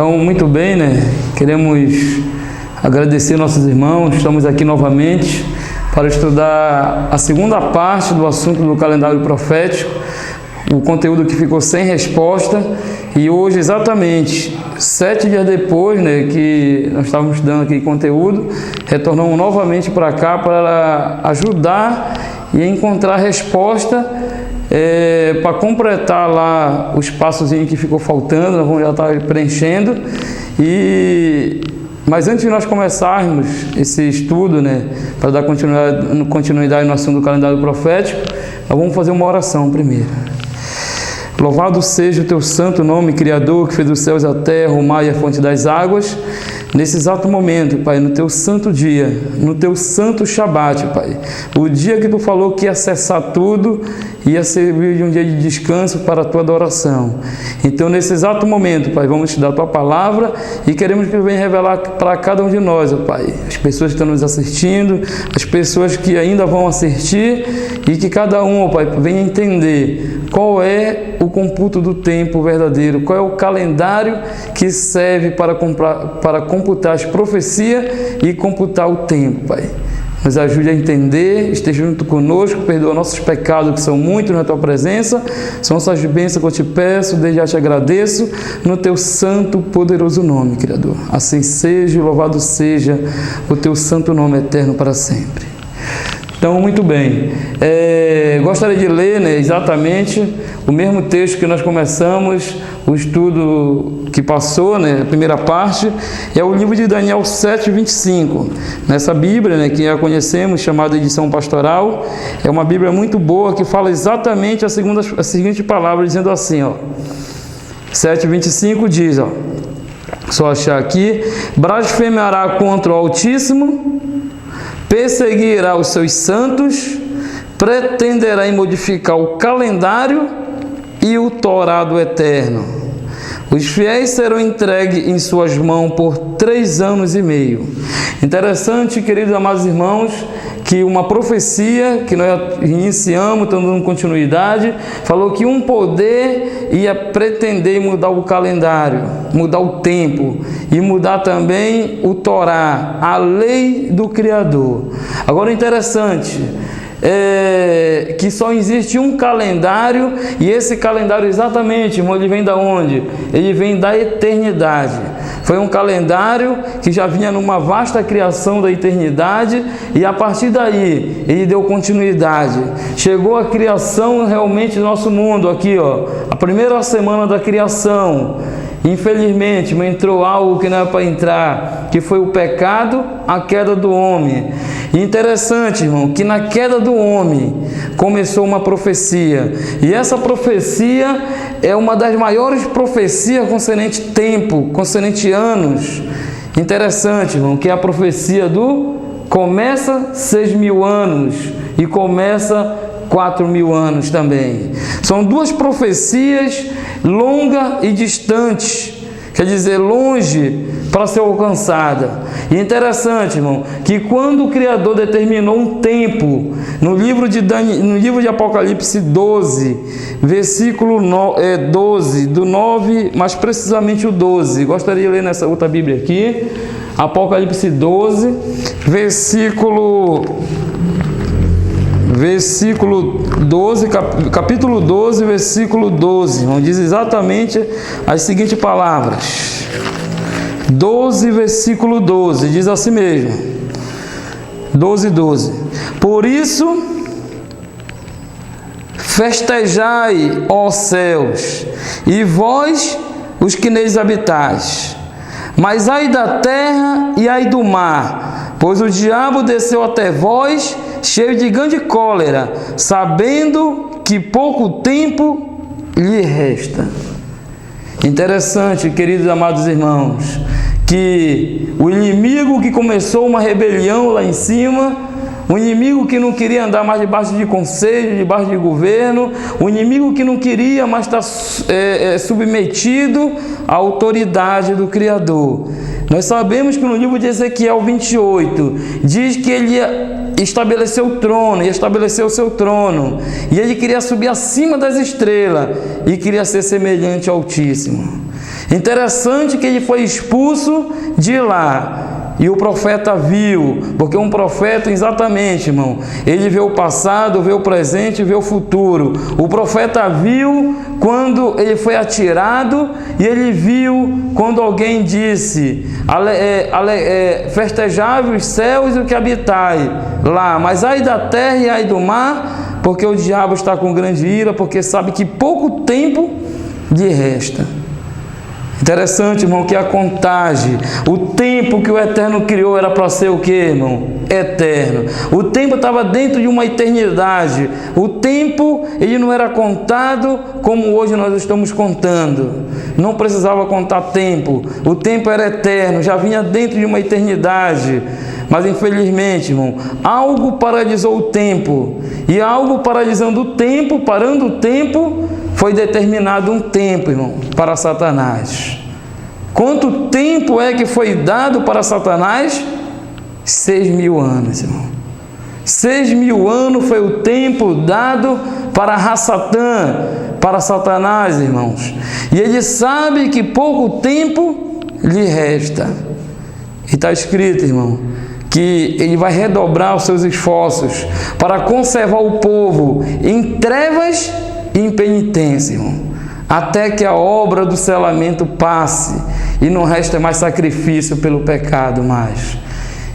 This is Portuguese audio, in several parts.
Então, muito bem, né? Queremos agradecer nossos irmãos. Estamos aqui novamente para estudar a segunda parte do assunto do calendário profético, o conteúdo que ficou sem resposta. E hoje, exatamente 7 dias depois, né, que nós estávamos estudando aqui conteúdo, retornamos novamente para cá para ajudar e encontrar resposta para completar lá o espaçozinho que ficou faltando. Nós vamos já estar preenchendo. Mas antes de nós começarmos esse estudo, né, para dar continuidade no assunto do calendário profético, nós vamos fazer uma oração primeiro. Louvado seja o teu santo nome, Criador, que fez os céus, a terra, o mar e a fonte das águas. Nesse exato momento, Pai, no teu santo dia, no teu santo Shabat, Pai, o dia que tu falou que ia cessar tudo, ia servir de um dia de descanso para a tua adoração. Então, nesse exato momento, Pai, vamos te dar a tua palavra e queremos que tu venha revelar para cada um de nós, Pai, as pessoas que estão nos assistindo, as pessoas que ainda vão assistir, e que cada um, Pai, venha entender qual é o computo do tempo verdadeiro, qual é o calendário que serve para computar as profecias e computar o tempo, Pai. Nos ajude a entender, esteja junto conosco, perdoa nossos pecados que são muitos na Tua presença. São essas bênçãos que eu te peço, desde já te agradeço, no Teu santo, poderoso nome, Criador. Assim seja, louvado seja o Teu santo nome eterno para sempre. Então, muito bem, gostaria de ler, né, exatamente o mesmo texto que nós começamos, o estudo que passou, né, a primeira parte, é o livro de Daniel 7:25. Nessa Bíblia, né, que já conhecemos, chamada Edição Pastoral, é uma Bíblia muito boa que fala exatamente a seguinte palavra, dizendo assim, ó, 7:25 diz, ó, só achar aqui: blasfemará contra o Altíssimo, perseguirá os seus santos, pretenderá em modificar o calendário e o Torá do Eterno. Os fiéis serão entregues em suas mãos por 3 anos e meio. Interessante, queridos amados irmãos, que uma profecia que nós iniciamos, estamos dando continuidade, falou que um poder ia pretender mudar o calendário, mudar o tempo e mudar também o Torá, a lei do Criador. Agora, interessante, que só existe um calendário, e esse calendário exatamente, irmão, ele vem da onde? Ele vem da eternidade. Foi um calendário que já vinha numa vasta criação da eternidade, e a partir daí ele deu continuidade. Chegou a criação realmente do nosso mundo aqui, ó, a primeira semana da criação. Infelizmente, entrou algo que não era para entrar, que foi o pecado, a queda do homem. E interessante, irmão, que na queda do homem começou uma profecia. E essa profecia é uma das maiores profecias concernente tempo, concernente anos. Interessante, irmão, que é a profecia do começa 6.000 anos e começa 4.000 anos também. São duas profecias longas e distantes, quer dizer, longe para ser alcançada. E interessante, irmão, que quando o Criador determinou um tempo, no livro de Apocalipse 12, versículo 12, do 9, mais precisamente o 12, gostaria de ler nessa outra Bíblia aqui, Apocalipse 12, versículo 12, capítulo 12, versículo 12, onde diz exatamente as seguintes palavras. 12, versículo 12, diz assim mesmo. 12. Por isso, festejai, ó céus, e vós, os que neles habitais. Mas ai da terra e ai do mar, pois o diabo desceu até vós, cheio de grande cólera, sabendo que pouco tempo lhe resta. Interessante, queridos amados irmãos, que o inimigo que começou uma rebelião lá em cima, o inimigo que não queria andar mais debaixo de conselho, debaixo de governo, o inimigo que não queria mais estar submetido à autoridade do Criador. Nós sabemos que no livro de Ezequiel 28, diz que ele estabeleceu o trono, ia estabelecer o seu trono, e ele queria subir acima das estrelas, e queria ser semelhante ao Altíssimo. Interessante que ele foi expulso de lá. E o profeta viu, porque um profeta, exatamente, irmão, ele vê o passado, vê o presente, vê o futuro. O profeta viu quando ele foi atirado e ele viu quando alguém disse: festejai os céus e o que habitai lá, mas ai da terra e ai do mar, porque o diabo está com grande ira, porque sabe que pouco tempo lhe resta. Interessante, irmão, que a contagem, o tempo que o Eterno criou era para ser o que, irmão? Eterno. O tempo estava dentro de uma eternidade. O tempo, ele não era contado como hoje nós estamos contando. Não precisava contar tempo. O tempo era eterno, já vinha dentro de uma eternidade. Mas infelizmente, irmão, algo paralisou o tempo. E algo paralisando o tempo, parando o tempo, foi determinado um tempo, irmão, para Satanás. Quanto tempo é que foi dado para Satanás? 6.000 anos, irmão. 6.000 anos foi o tempo dado para Rassatã, para Satanás, irmãos. E ele sabe que pouco tempo lhe resta. E está escrito, irmão, que ele vai redobrar os seus esforços para conservar o povo em trevas e em penitência, irmão, até que a obra do selamento passe e não resta mais sacrifício pelo pecado mais.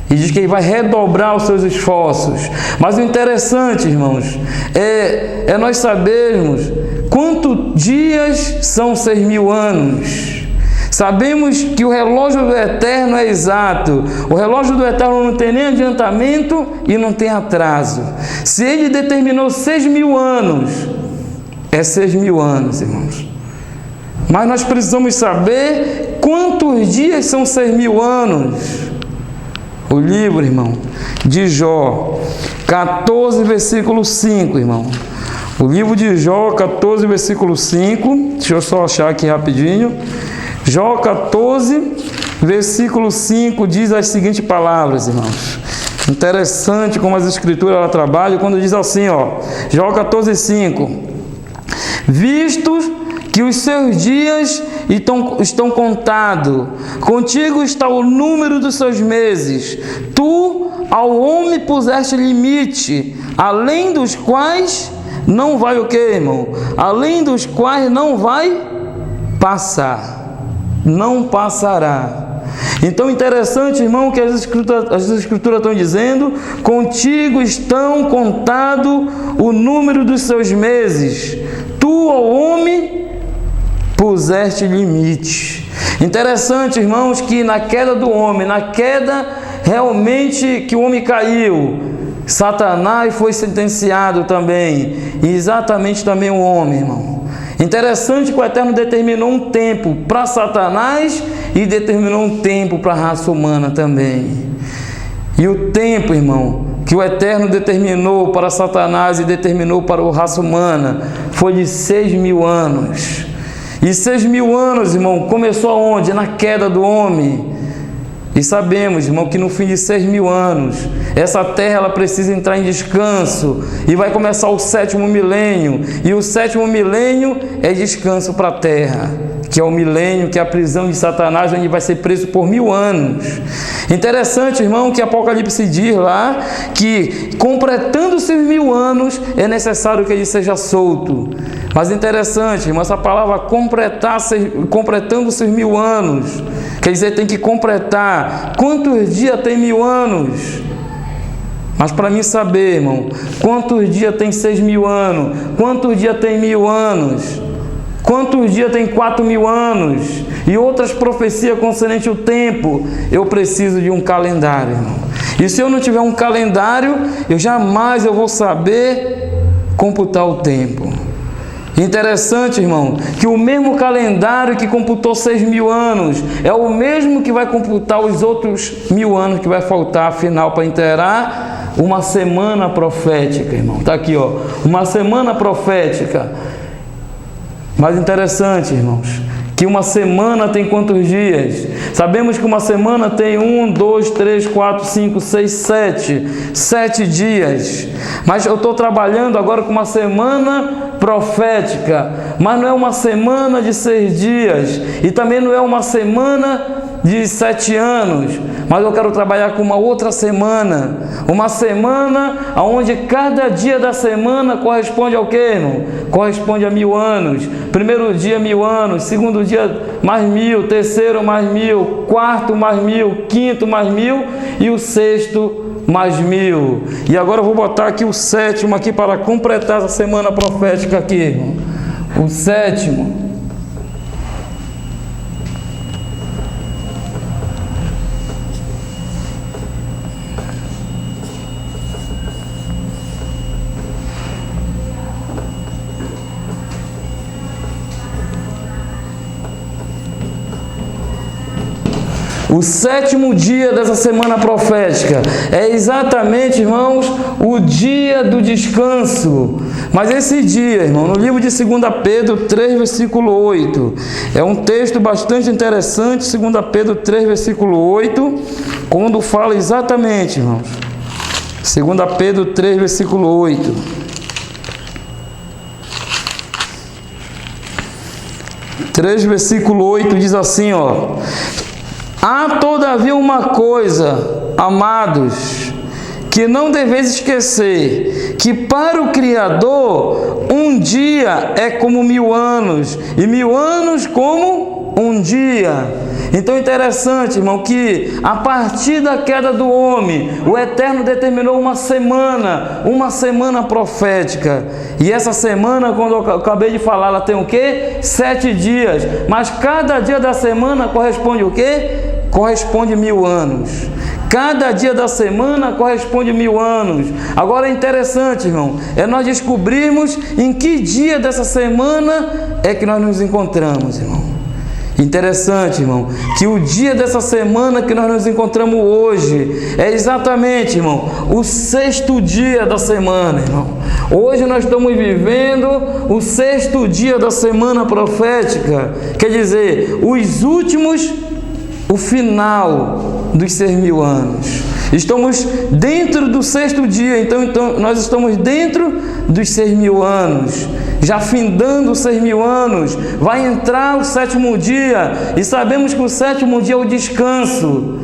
E diz que ele vai redobrar os seus esforços. Mas o interessante, irmãos, é nós sabermos quantos dias são 6.000 anos. Sabemos que o relógio do Eterno é exato. O relógio do Eterno não tem nem adiantamento e não tem atraso. Se ele determinou 6.000 anos, é 6.000 anos, irmãos. Mas nós precisamos saber quantos dias são 6.000 anos. O livro, irmão, de Jó, 14, versículo 5, irmão. O livro de Jó, 14, versículo 5. Deixa eu só achar aqui rapidinho. Jó 14, versículo 5, diz as seguintes palavras, irmãos. Interessante como as escrituras ela trabalham, quando diz assim, ó, Jó 14, 5. Vistos que os seus dias estão contados, contigo está o número dos seus meses. Tu ao homem puseste limite, além dos quais não vai o que, irmão? Além dos quais não vai passar, não passará. Então, interessante, irmão, que as escrituras estão dizendo: contigo estão contado o número dos seus meses. Tu, ao homem, puseste limite. Interessante, irmãos, que na queda do homem, na queda realmente que o homem caiu, Satanás foi sentenciado também, e exatamente também o homem, irmão. Interessante que o Eterno determinou um tempo para Satanás e determinou um tempo para a raça humana também. E o tempo, irmão, que o Eterno determinou para Satanás e determinou para a raça humana foi de 6.000 anos. E 6.000 anos, irmão, começou aonde? Na queda do homem. E sabemos, irmão, que no fim de 6.000 anos, essa terra ela precisa entrar em descanso e vai começar o 7º milênio. E o 7º milênio é descanso para a terra, que é o milênio, que é a prisão de Satanás, onde vai ser preso por 1.000 anos. Interessante, irmão, que Apocalipse diz lá que completando esses 1.000 anos é necessário que ele seja solto. Mas interessante, irmão, essa palavra completando esses 1.000 anos, quer dizer, tem que completar. Quantos dias tem 1.000 anos? Mas para mim saber, irmão, quantos dias tem 6.000 anos? Quantos dias tem 1.000 anos? Quantos dias tem 4.000 anos? E outras profecias concernentes ao tempo, eu preciso de um calendário, irmão. E se eu não tiver um calendário, eu jamais vou saber computar o tempo. Interessante, irmão, que o mesmo calendário que computou 6.000 anos é o mesmo que vai computar os outros 1.000 anos que vai faltar, afinal, para inteirar uma semana profética, irmão. Está aqui, ó, uma semana profética. Mas interessante, irmãos, que uma semana tem quantos dias? Sabemos que uma semana tem 1, 2, 3, 4, 5, 6, 7 dias. Mas eu estou trabalhando agora com uma semana profética, mas não é uma semana de 6 dias e também não é uma semana de 7 anos, mas eu quero trabalhar com uma outra semana, uma semana onde cada dia da semana corresponde ao quê, irmão? Corresponde a 1000 anos. Primeiro dia 1000 anos, segundo dia mais 1000, terceiro mais 1000, quarto mais 1000, quinto mais 1000 e o sexto mais 1000. E agora eu vou botar aqui o sétimo aqui para completar essa semana profética aqui, irmão. O sétimo. O sétimo dia dessa semana profética é exatamente, irmãos, o dia do descanso. Mas esse dia, irmão, no livro de 2 Pedro 3, versículo 8, é um texto bastante interessante, 2 Pedro 3, versículo 8, quando fala exatamente, irmãos, 2 Pedro 3, versículo 8. 3, versículo 8 diz assim, ó: há todavia uma coisa, amados, que não deveis esquecer, que para o Criador um dia é como 1000 anos, e 1000 anos como um dia. Então é interessante, irmão, que a partir da queda do homem, o Eterno determinou uma semana profética. E essa semana, quando eu acabei de falar, ela tem o quê? 7 dias. Mas cada dia da semana corresponde o quê? Corresponde 1000 anos. Cada dia da semana corresponde 1000 anos. Agora é interessante, irmão, nós descobrirmos em que dia dessa semana é que nós nos encontramos, irmão. Interessante, irmão, que o dia dessa semana que nós nos encontramos hoje é exatamente, irmão, o 6º dia da semana, irmão. Hoje nós estamos vivendo o 6º dia da semana profética, quer dizer, os últimos, o final dos 6.000 anos. Estamos dentro do 6º dia, então nós estamos dentro dos 6.000 anos, já findando os 6.000 anos, vai entrar o 7º dia, e sabemos que o 7º dia é o descanso.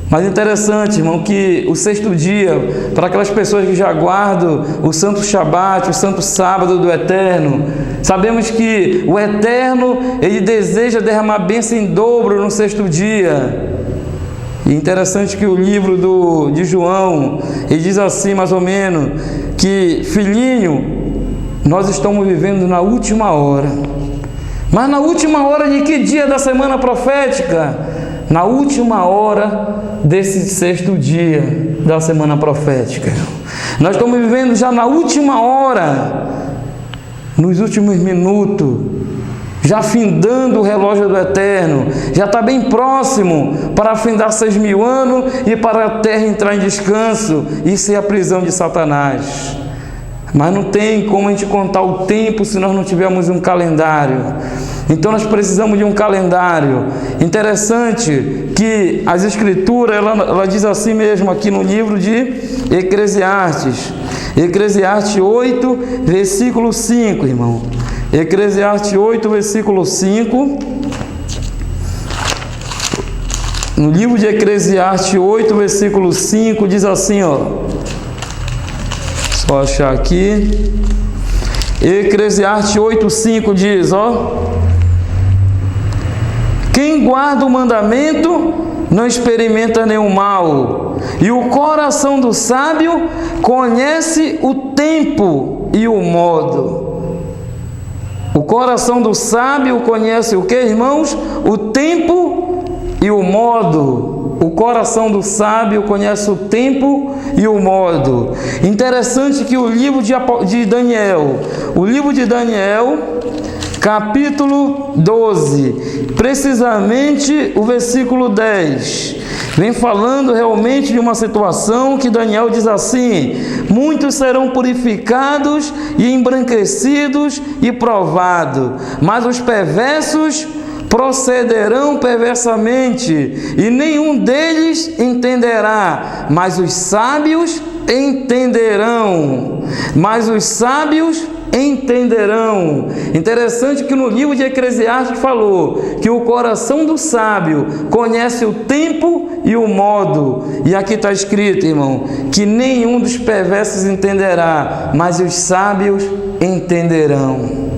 Mas interessante, irmão, que o 6º dia, para aquelas pessoas que já guardam o Santo Shabat, o Santo Sábado do Eterno, sabemos que o Eterno, Ele deseja derramar bênção em dobro no 6º dia. E interessante que o livro de João, ele diz assim, mais ou menos, que filhinho, nós estamos vivendo na última hora. Mas na última hora de que dia da semana profética? Na última hora desse 6º dia da semana profética. Nós estamos vivendo já na última hora, nos últimos minutos, já findando o relógio do Eterno, já está bem próximo para findar 6.000 anos e para a terra entrar em descanso. Isso é a prisão de Satanás. Mas não tem como a gente contar o tempo se nós não tivermos um calendário. Então nós precisamos de um calendário. Interessante que as Escrituras, ela diz assim mesmo aqui no livro de Eclesiastes. Eclesiastes 8, versículo 5, irmão. Eclesiastes 8, versículo 5. No livro de Eclesiastes 8, versículo 5, diz assim, ó. Só achar aqui. Eclesiastes 8, 5 diz, ó: quem guarda o mandamento não experimenta nenhum mal, e o coração do sábio conhece o tempo e o modo. O coração do sábio conhece o que, irmãos? O tempo e o modo. O coração do sábio conhece o tempo e o modo. Interessante que o livro de Daniel, capítulo 12, precisamente o versículo 10, vem falando realmente de uma situação que Daniel diz assim: muitos serão purificados e embranquecidos e provados, mas os perversos procederão perversamente, e nenhum deles entenderá, mas os sábios entenderão. Mas os sábios entenderão. Interessante que no livro de Eclesiastes falou que o coração do sábio conhece o tempo e o modo. E aqui está escrito, irmão, que nenhum dos perversos entenderá, mas os sábios entenderão.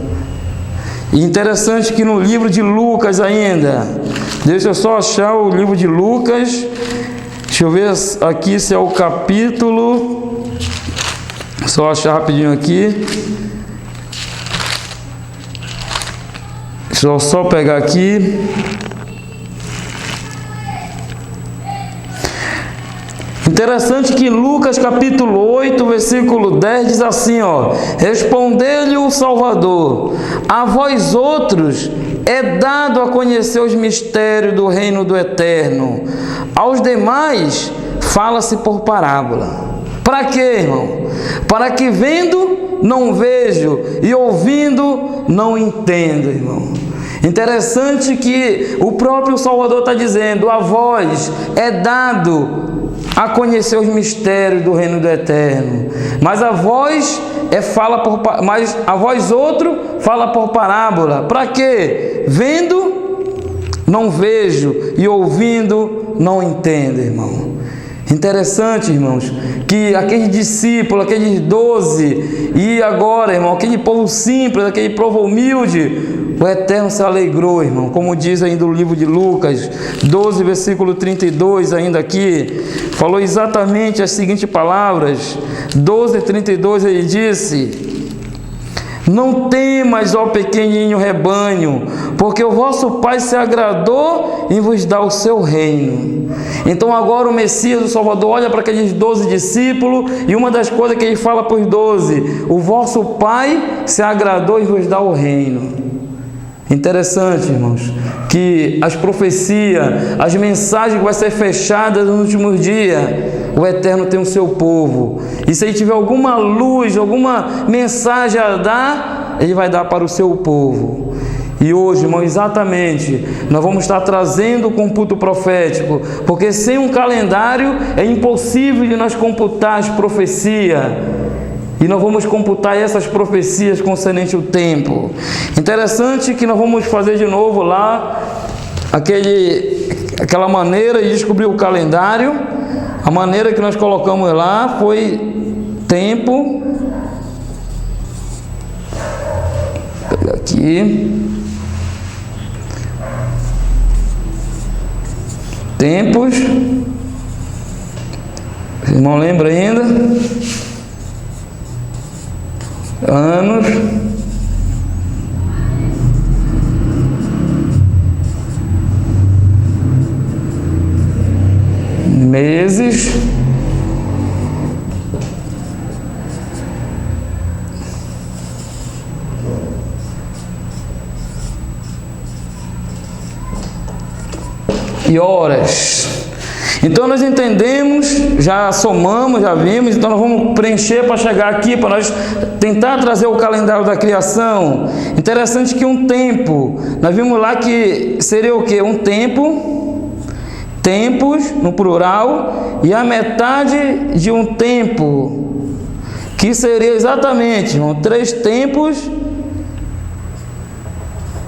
E interessante que no livro de Lucas ainda, deixa eu só achar o livro de Lucas, deixa eu ver aqui se é o capítulo, só achar rapidinho aqui, deixa eu só pegar aqui. Interessante que Lucas capítulo 8, versículo 10 diz assim, respondeu-lhe o Salvador: a vós outros é dado a conhecer os mistérios do reino do Eterno, aos demais fala-se por parábola. Para quê, irmão? Para que vendo não vejo e ouvindo não entendo, irmão. Interessante que o próprio Salvador está dizendo: a vós é dado a conhecer os mistérios do reino do Eterno, mas a vós outro fala por parábola. Para quê? Vendo não vejo e ouvindo não entendo, irmão. Interessante, irmãos, que aqueles discípulos, aqueles 12, e agora, irmão, aquele povo simples, aquele povo humilde, o Eterno se alegrou, irmão, como diz ainda o livro de Lucas 12, versículo 32, ainda aqui, falou exatamente as seguintes palavras. 12:32, ele disse: não temas, ó pequenininho rebanho, porque o vosso Pai se agradou em vos dar o seu reino. Então agora o Messias, o Salvador, olha para aqueles 12 discípulos, e uma das coisas que ele fala para os 12: o vosso Pai se agradou em vos dar o reino. Interessante, irmãos, que as profecias, as mensagens que vão ser fechadas nos últimos dias, o Eterno tem o seu povo. E se ele tiver alguma luz, alguma mensagem a dar, ele vai dar para o seu povo. E hoje, irmão, exatamente, nós vamos estar trazendo o computo profético, porque sem um calendário é impossível de nós computar as profecias. E nós vamos computar essas profecias concernente ao tempo. Interessante que nós vamos fazer de novo lá aquela maneira de descobrir o calendário. A maneira que nós colocamos lá foi tempo. Vou pegar aqui. Tempos. O irmão lembra ainda? Anos, meses, e horas. Então nós entendemos, já somamos, já vimos, então nós vamos preencher para chegar aqui, para nós tentar trazer o calendário da criação. Interessante que um tempo, nós vimos lá que seria o quê? Um tempo, tempos no plural, e a metade de um tempo, que seria exatamente, irmão, 3 tempos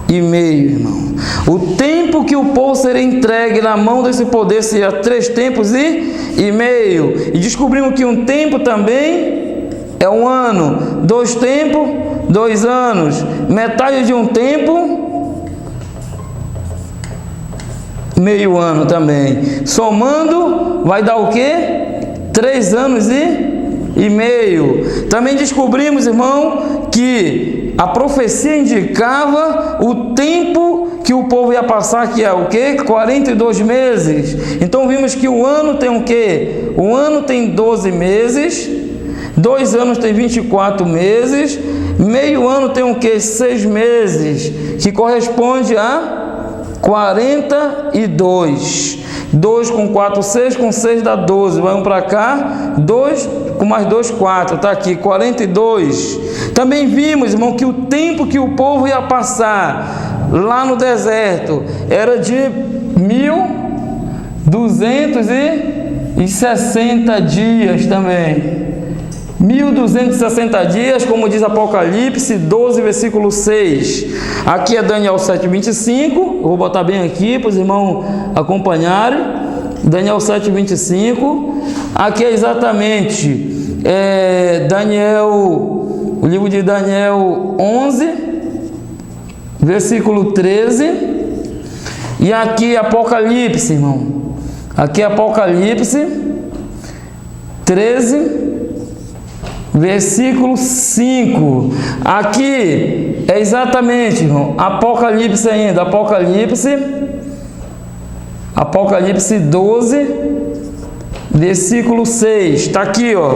e meio, irmão. O tempo que o povo seria entregue na mão desse poder seria 3 tempos e meio. E descobrimos que um tempo também é um ano. 2 tempos, 2 anos. Metade de um tempo, meio ano também. Somando, vai dar o quê? 3 anos e meio. Também descobrimos, irmão, que a profecia indicava o tempo que o povo ia passar, que é o quê? 42 meses. Então vimos que o ano tem o quê? O ano tem 12 meses, 2 anos tem 24 meses, meio ano tem o quê? 6 meses, que corresponde a 42. 2 com 4, 6, com 6 dá 12. Vai um para cá, 2 com mais 2, 4. Está aqui, 42. Também vimos, irmão, que o tempo que o povo ia passar lá no deserto era de 1.260 dias também. 1260 dias, como diz Apocalipse 12, versículo 6. Aqui é Daniel 7:25. Eu vou botar bem aqui para os irmãos acompanharem. Daniel 7:25. Aqui é exatamente o livro de Daniel 11, versículo 13. E aqui Apocalipse, irmão. Aqui é Apocalipse 13, versículo 5. Aqui é exatamente, irmão, Apocalipse ainda, Apocalipse 12, versículo 6. Está aqui, ó.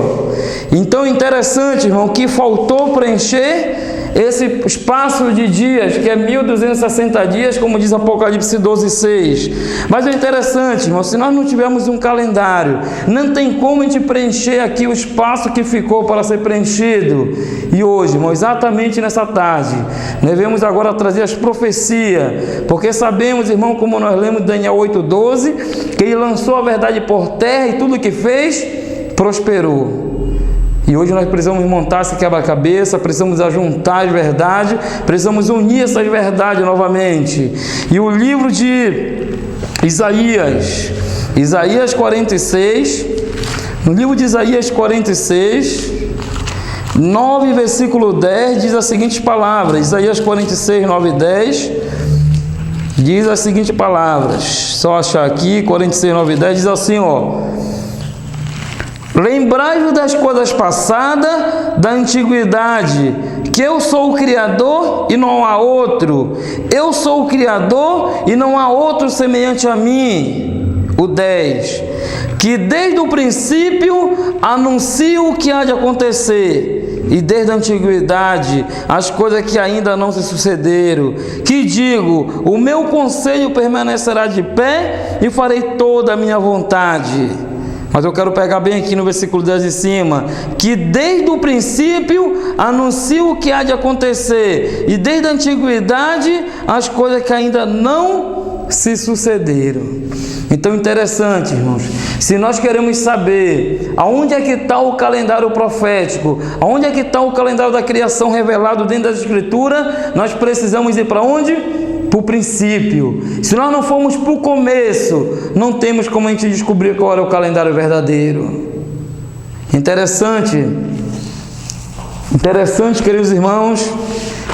Então, interessante, irmão, que faltou preencher esse espaço de dias, que é 1260 dias, como diz Apocalipse 12, 6. Mas é interessante, irmão, se nós não tivermos um calendário, não tem como a gente preencher aqui o espaço que ficou para ser preenchido. E hoje, irmão, exatamente nessa tarde, devemos agora trazer as profecias, porque sabemos, irmão, como nós lemos Daniel 8:12, que ele lançou a verdade por terra e tudo o que fez, prosperou. E hoje nós precisamos montar esse quebra-cabeça, precisamos ajuntar as verdades, precisamos unir essas verdades novamente. E o livro de Isaías 46, no livro de Isaías 46, 9, versículo 10, diz as seguintes palavras. Isaías 46, 9 e 10, diz as seguintes palavras. Só achar aqui, 46, 9 e 10, diz assim, ó: lembrai-vos das coisas passadas, da antiguidade, que eu sou o Criador e não há outro. Eu sou o Criador e não há outro semelhante a mim. O 10. Que desde o princípio anuncio o que há de acontecer, e desde a antiguidade as coisas que ainda não se sucederam. Que digo, o meu conselho permanecerá de pé e farei toda a minha vontade. Mas eu quero pegar bem aqui no versículo 10 de cima, que desde o princípio anuncio o que há de acontecer, e desde a antiguidade as coisas que ainda não se sucederam. Então, interessante, irmãos, se nós queremos saber aonde é que está o calendário profético, aonde é que está o calendário da criação revelado dentro da Escritura, nós precisamos ir para onde? Para o princípio. Se nós não formos para o começo, não temos como a gente descobrir qual é o calendário verdadeiro. Interessante, queridos irmãos,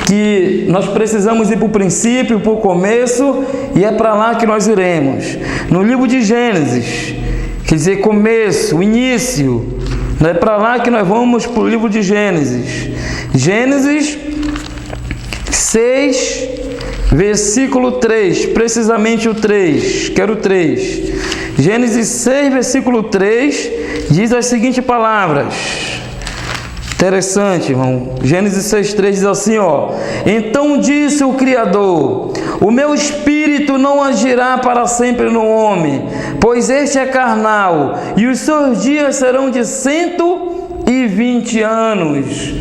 que nós precisamos ir para o princípio, para o começo, e é para lá que nós iremos. No livro de Gênesis, quer dizer começo, início, é para lá que nós vamos, para o livro de Gênesis. Gênesis 6, versículo 3, precisamente o 3, quero o 3. Gênesis 6, versículo 3, diz as seguintes palavras. Interessante, irmão. Gênesis 6:3 diz assim, ó: então disse o Criador: o meu espírito não agirá para sempre no homem, pois este é carnal, e os seus dias serão de 120 anos.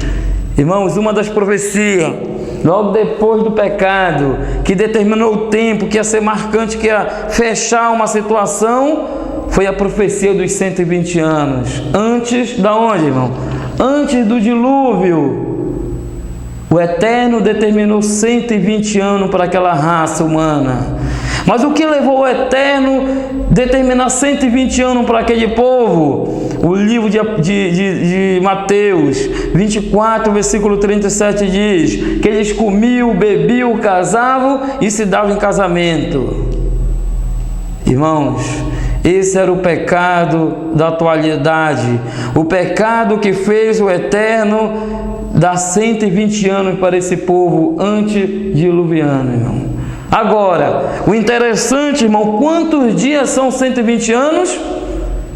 Irmãos, uma das profecias, logo depois do pecado, que determinou o tempo, que ia ser marcante, que ia fechar uma situação, foi a profecia dos 120 anos. Antes da onde, irmão? Antes do dilúvio. O Eterno determinou 120 anos para aquela raça humana. Mas o que levou o Eterno a determinar 120 anos para aquele povo? O livro de Mateus 24, versículo 37 diz que eles comiam, bebiam, casavam e se davam em casamento. Irmãos, esse era o pecado da atualidade, o pecado que fez o Eterno dar 120 anos para esse povo antediluviano, irmão. Agora, o interessante, irmão, quantos dias são 120 anos?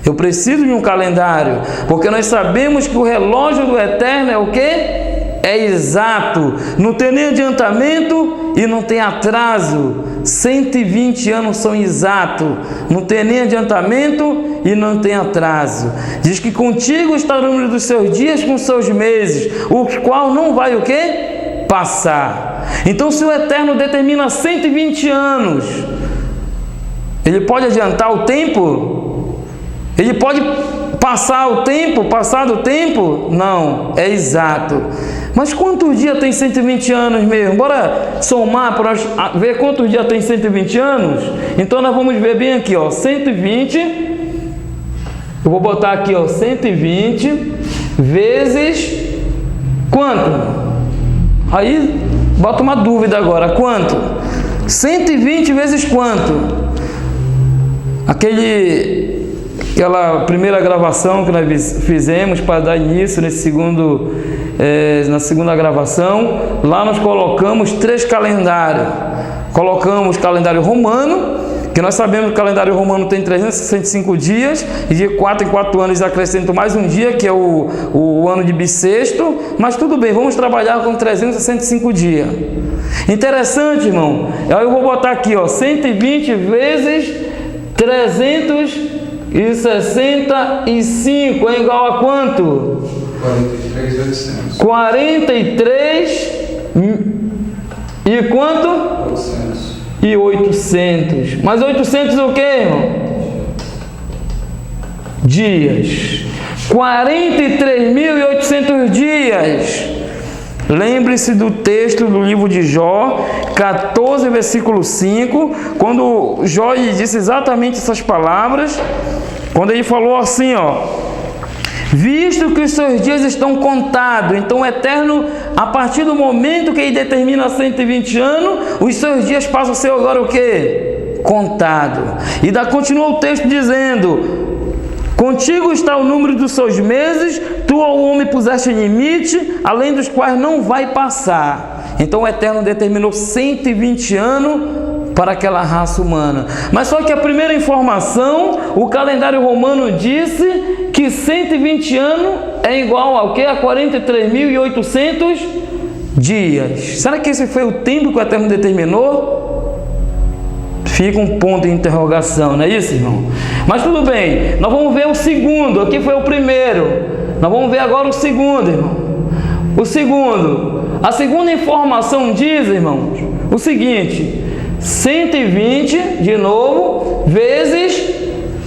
Eu preciso de um calendário, porque nós sabemos que o relógio do Eterno é o quê? É exato, não tem nem adiantamento e não tem atraso. 120 anos são exatos, não tem nem adiantamento e não tem atraso. Diz que contigo está o número dos seus dias com seus meses, o qual não vai o quê? Passar. Então, se o Eterno determina 120 anos, ele pode adiantar o tempo? Ele pode passado o tempo? Não, é exato. Mas quantos dias tem 120 anos mesmo? Bora somar para ver quantos dias tem 120 anos? Então nós vamos ver bem aqui, ó, 120, eu vou botar aqui, ó, 120 vezes quanto? Aí bota uma dúvida agora, quanto? 120 vezes quanto? Aquela primeira gravação que nós fizemos para dar início na segunda gravação, lá nós colocamos 3 calendários. Colocamos o calendário romano, que nós sabemos que o calendário romano tem 365 dias, e de 4 em 4 anos acrescentam mais um dia, que é o ano de bissexto, mas tudo bem, vamos trabalhar com 365 dias. Interessante, irmão. Aí eu vou botar aqui, ó, 120 vezes 365 é igual a quanto? 43.800. 43 e quanto? 800. E 800. Mas 800 o que, irmão? Dias. 43.800 dias. Lembre-se do texto do livro de Jó, 14, versículo 5, quando Jó disse exatamente essas palavras, quando ele falou assim, ó: visto que os seus dias estão contados, então o Eterno, a partir do momento que ele determina 120 anos, os seus dias passam a ser agora o quê? Contado. E continua o texto dizendo: contigo está o número dos seus meses, tu ao homem puseste limite, além dos quais não vai passar. Então o Eterno determinou 120 anos para aquela raça humana. Mas só que a primeira informação, o calendário romano disse que 120 anos é igual ao quê? A 43.800 dias. Será que esse foi o tempo que o Eterno determinou? Fica um ponto de interrogação, não é isso, irmão? Mas tudo bem, nós vamos ver o segundo. Aqui foi o primeiro, nós vamos ver agora o segundo, irmão. O segundo, a segunda informação diz, irmãos, o seguinte: 120, de novo, vezes,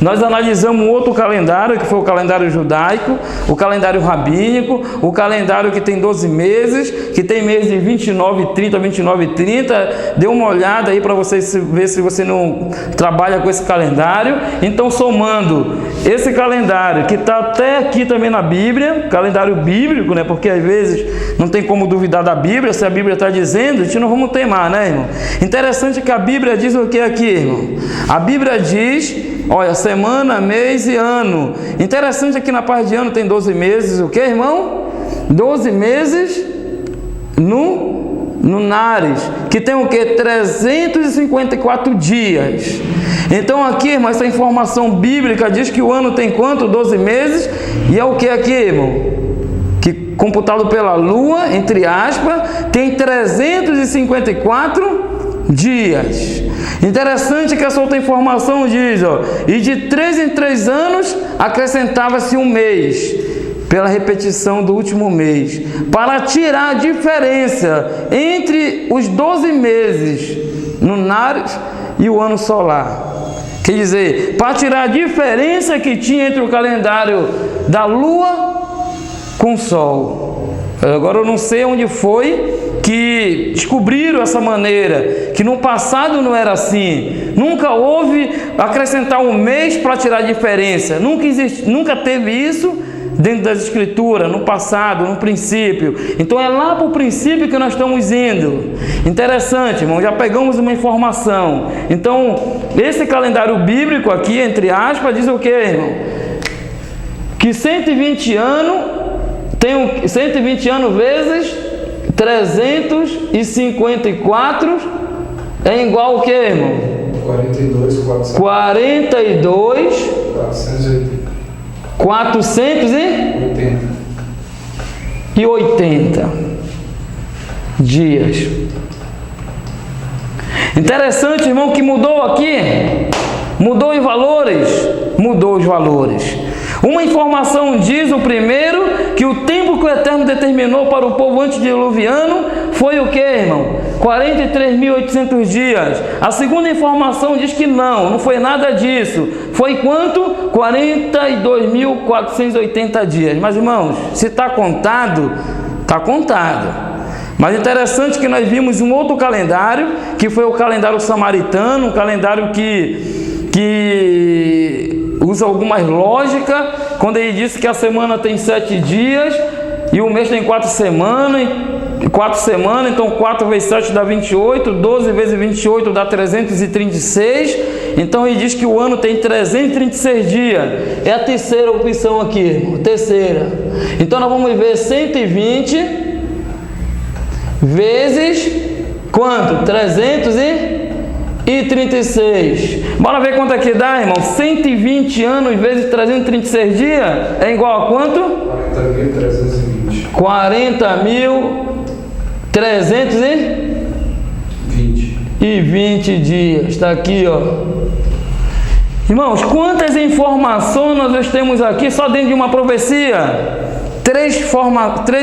nós analisamos um outro calendário, que foi o calendário judaico, o calendário rabínico, o calendário que tem 12 meses, que tem mês de 29 e 30, 29 e 30. Dê uma olhada aí para você ver se você não trabalha com esse calendário. Então, somando esse calendário, que está até aqui também na Bíblia, calendário bíblico, né? Porque às vezes não tem como duvidar da Bíblia, se a Bíblia está dizendo, a gente não vamos teimar, né, irmão? Interessante que a Bíblia diz o que aqui, irmão? A Bíblia diz, olha, semana, mês e ano. Interessante aqui na parte de ano tem 12 meses, o que, irmão? 12 meses lunares, que tem o que? 354 dias. Então aqui, irmão, essa informação bíblica diz que o ano tem quanto? 12 meses. E é o que aqui, irmão? Que computado pela lua, entre aspas, tem 354 dias. Interessante que essa outra informação diz, ó, e de 3 em 3 anos acrescentava-se um mês, pela repetição do último mês, para tirar a diferença entre os 12 meses lunares e o ano solar. Quer dizer, para tirar a diferença que tinha entre o calendário da lua com o sol. Agora eu não sei onde foi que descobriram essa maneira, que no passado não era assim. Nunca houve acrescentar um mês para tirar a diferença. Nunca teve isso dentro das escrituras, no passado, no princípio. Então é lá para o princípio que nós estamos indo. Interessante, irmão, já pegamos uma informação. Então, esse calendário bíblico aqui, entre aspas, diz o que, irmão? Que 120 anos, tem 120 anos vezes 354 é igual o que, irmão? 480 dias. Interessante, irmão, que mudou aqui. Mudou os valores. Mudou os valores. Uma informação diz, o primeiro, que o tempo que o Eterno determinou para o povo antediluviano foi o que, irmão? 43.800 dias. A segunda informação diz que não foi nada disso. Foi quanto? 42.480 dias. Mas, irmãos, se está contado, está contado. Mas interessante que nós vimos um outro calendário, que foi o calendário samaritano, um calendário que usa algumas lógicas, quando ele disse que a semana tem 7 dias e o mês tem 4 semanas, então 4 vezes 7 dá 28, 12 vezes 28 dá 336, então ele diz que o ano tem 336 dias, é a terceira opção aqui, irmão, terceira. Então nós vamos ver 120 vezes quanto? 336. Bora ver quanto é que dá, irmão? 120 anos vezes 336 dias é igual a quanto? 40.320. 40.320 dias. Está aqui, ó. Irmãos, quantas informações nós temos aqui só dentro de uma profecia? Três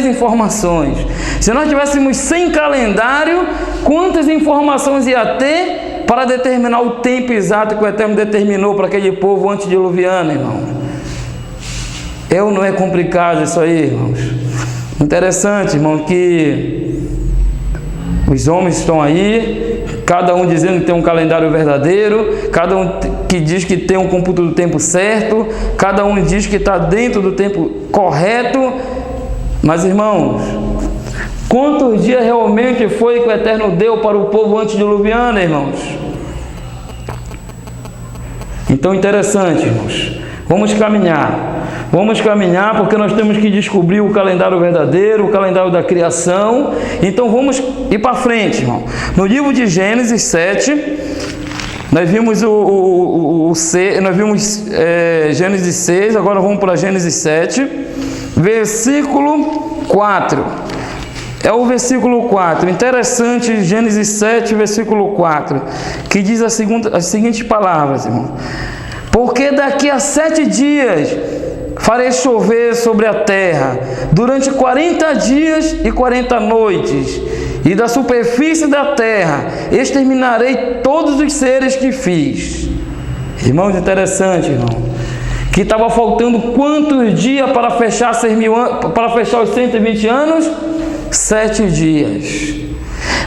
informações. Se nós tivéssemos 100 calendário, quantas informações ia ter para determinar o tempo exato que o Eterno determinou para aquele povo antediluviano, irmão? É ou não é complicado isso aí, irmãos? Interessante, irmão, que os homens estão aí, cada um dizendo que tem um calendário verdadeiro, cada um que diz que tem um cômputo do tempo certo, cada um diz que está dentro do tempo correto. Mas, irmãos, quantos dias realmente foi que o Eterno deu para o povo antediluviano, irmãos? Então, interessante, irmãos. Vamos caminhar porque nós temos que descobrir o calendário verdadeiro, o calendário da criação. Então vamos ir para frente, irmão. No livro de Gênesis 7, nós vimos Gênesis 6, agora vamos para Gênesis 7, versículo 4. É o versículo 4. Interessante, Gênesis 7, versículo 4, que diz as seguintes palavras, irmão. Porque daqui a 7 dias farei chover sobre a terra durante 40 dias e 40 noites, e da superfície da terra exterminarei todos os seres que fiz. Irmãos, interessante, irmão, que estava faltando quantos dias para fechar os 120 anos? 7 dias.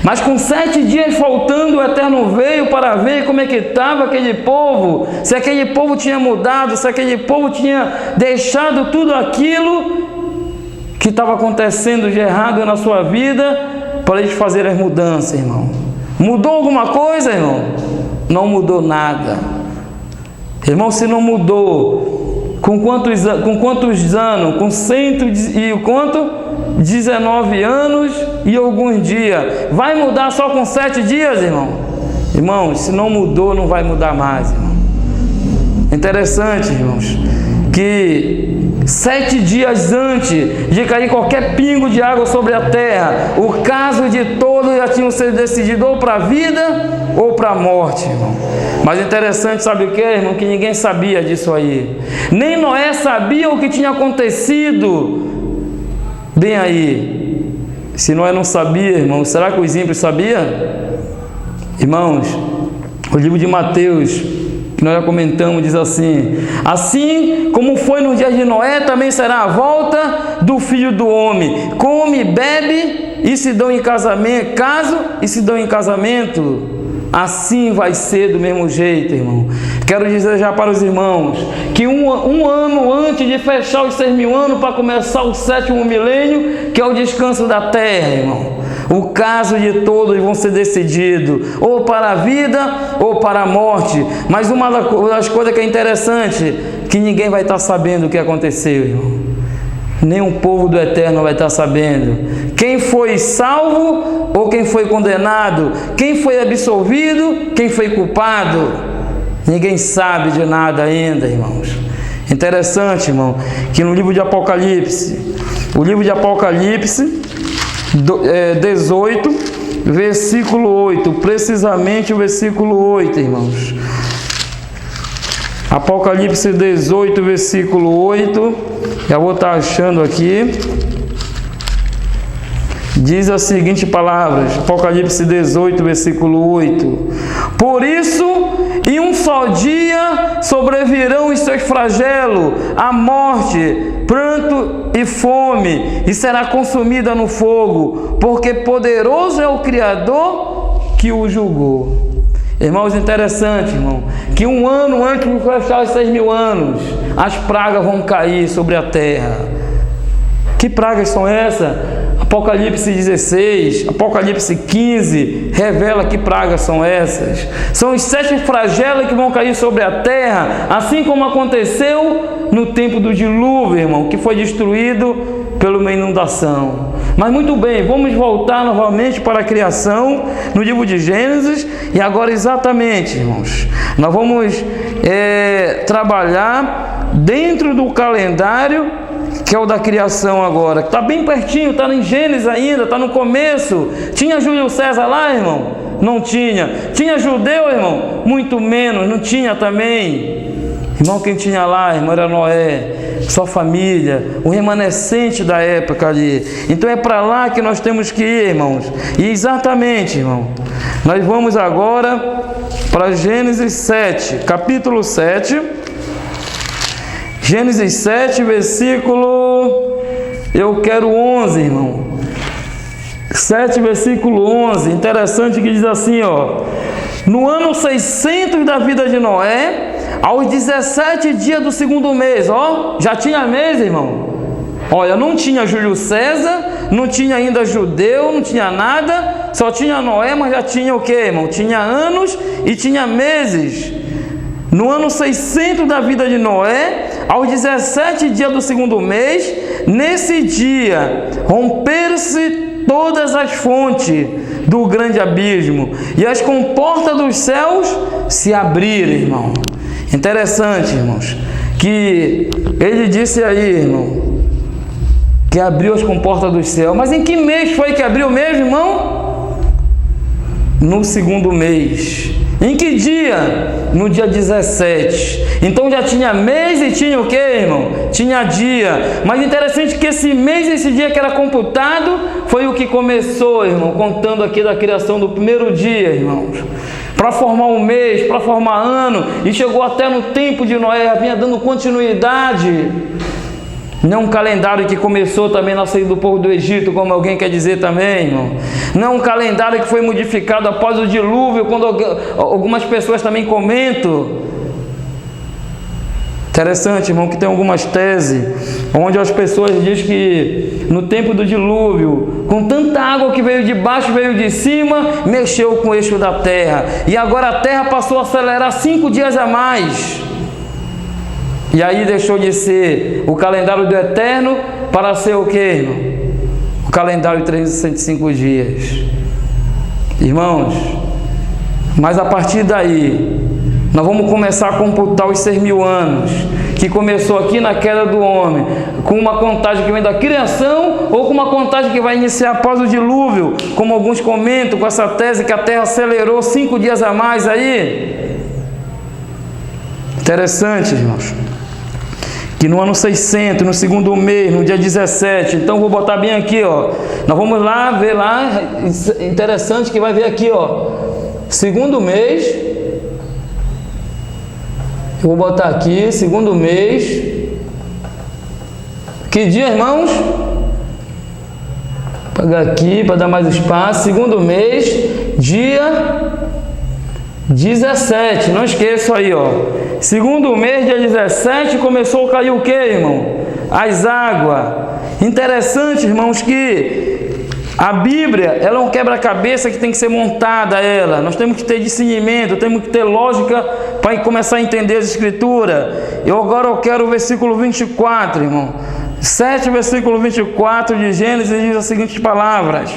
Mas com 7 dias faltando, o Eterno veio para ver como é que estava aquele povo, se aquele povo tinha mudado, se aquele povo tinha deixado tudo aquilo que estava acontecendo de errado na sua vida, para eles fazerem as mudanças, irmão. Mudou alguma coisa, irmão? Não mudou nada. Irmão, se não mudou, com quantos anos? Com 19 anos e alguns dias. Vai mudar só com 7 dias, irmão? Irmãos, se não mudou, não vai mudar mais, irmão. Interessante, irmãos, que 7 dias antes de cair qualquer pingo de água sobre a terra, o caso de todos já tinham sido decidido ou para a vida ou para a morte, irmão. Mas interessante, sabe o que, irmão? Que ninguém sabia disso aí. Nem Noé sabia o que tinha acontecido. Bem aí, se Noé não sabia, irmão, será que os ímpios sabiam? Irmãos, o livro de Mateus, que nós já comentamos, diz assim: assim como foi nos dias de Noé, também será a volta do Filho do Homem. Come, bebe e se dão em casamento, caso e se dão em casamento. Assim vai ser do mesmo jeito, irmão. Quero dizer já para os irmãos que um ano antes de fechar os 6.000 anos para começar o 7º milênio, que é o descanso da terra, irmão, o caso de todos vão ser decididos ou para a vida ou para a morte. Mas uma das coisas que é interessante, que ninguém vai estar sabendo o que aconteceu, irmão. Nem o povo do Eterno vai estar sabendo quem foi salvo ou quem foi condenado, quem foi absolvido, quem foi culpado. Ninguém sabe de nada ainda, irmãos. Interessante, irmão, que no livro de Apocalipse, 18, versículo 8, precisamente o versículo 8, irmãos. Apocalipse 18, versículo 8, já vou estar achando aqui. diz as seguintes palavras, Apocalipse 18, versículo 8. Por isso, em um só dia sobrevirão os seus flagelos, a morte, pranto e fome, e será consumida no fogo, porque poderoso é o Criador que o julgou. Irmãos, interessante, irmão, que um ano antes de fechar os 6.000 anos, as pragas vão cair sobre a terra. Que pragas são essas? Apocalipse 16, Apocalipse 15, revela que pragas são essas. São os 7 flagelos que vão cair sobre a terra, assim como aconteceu no tempo do dilúvio, irmão, que foi destruído pela uma inundação. Mas muito bem, vamos voltar novamente para a criação, no livro de Gênesis, e agora exatamente, irmãos, nós vamos trabalhar dentro do calendário que é o da criação agora, que está bem pertinho, está em Gênesis ainda, está no começo. Tinha Júlio César lá, irmão? Não tinha. Tinha judeu, irmão? Muito menos, não tinha também. Irmão, quem tinha lá, irmão, era Noé, sua família, o remanescente da época ali. Então é para lá que nós temos que ir, irmãos. E exatamente, irmão, nós vamos agora para Gênesis 7, capítulo 7. Gênesis 7, versículo, eu quero 11, irmão. 7, versículo 11, interessante que diz assim, ó. No ano 600 da vida de Noé, aos 17 dias do segundo mês, ó, já tinha mês, irmão. Olha, não tinha Júlio César, não tinha ainda judeu, não tinha nada, só tinha Noé, mas já tinha o quê, irmão? Tinha anos e tinha meses. No ano 600 da vida de Noé, aos 17 dias do segundo mês, nesse dia, romperam-se todas as fontes do grande abismo, e as comportas dos céus se abriram, irmão. Interessante, irmãos, que ele disse aí, irmão, que abriu as comportas dos céus. Mas em que mês foi que abriu mesmo, irmão? No segundo mês. Em que dia? No dia 17. Então já tinha mês e tinha o que, irmão? Tinha dia. Mas interessante que esse mês e esse dia que era computado foi o que começou, irmão, contando aqui da criação do primeiro dia, irmãos. Para formar um mês, para formar ano, e chegou até no tempo de Noé, já vinha dando continuidade. Não é um calendário que começou também na saída do povo do Egito, como alguém quer dizer também, irmão. Não é um calendário que foi modificado após o dilúvio, quando algumas pessoas também comentam. Interessante, irmão, que tem algumas teses, onde as pessoas dizem que no tempo do dilúvio, com tanta água que veio de baixo, veio de cima, mexeu com o eixo da terra. E agora a terra passou a acelerar 5 dias a mais. E aí deixou de ser o calendário do eterno para ser o que, irmão? O calendário de 365 dias. Irmãos, mas a partir daí, nós vamos começar a computar os 6.000 anos, que começou aqui na queda do homem, com uma contagem que vem da criação, ou com uma contagem que vai iniciar após o dilúvio, como alguns comentam, com essa tese que a terra acelerou 5 dias a mais aí. Interessante, irmãos, que no ano 600, no segundo mês, no dia 17, então vou botar bem aqui, ó, nós vamos lá, ver lá, interessante que vai ver aqui, ó, segundo mês, eu vou botar aqui, segundo mês, que dia, irmãos? Vou pegar aqui para dar mais espaço, segundo mês, dia 17, não esqueça aí, ó. Segundo mês, dia 17, começou a cair o que, irmão? As águas. Interessante, irmãos, que a Bíblia, ela é um quebra-cabeça que tem que ser montada ela. Nós temos que ter discernimento, temos que ter lógica para começar a entender as Escrituras. Agora eu quero o versículo 24, irmão. 7, versículo 24 de Gênesis diz as seguintes palavras.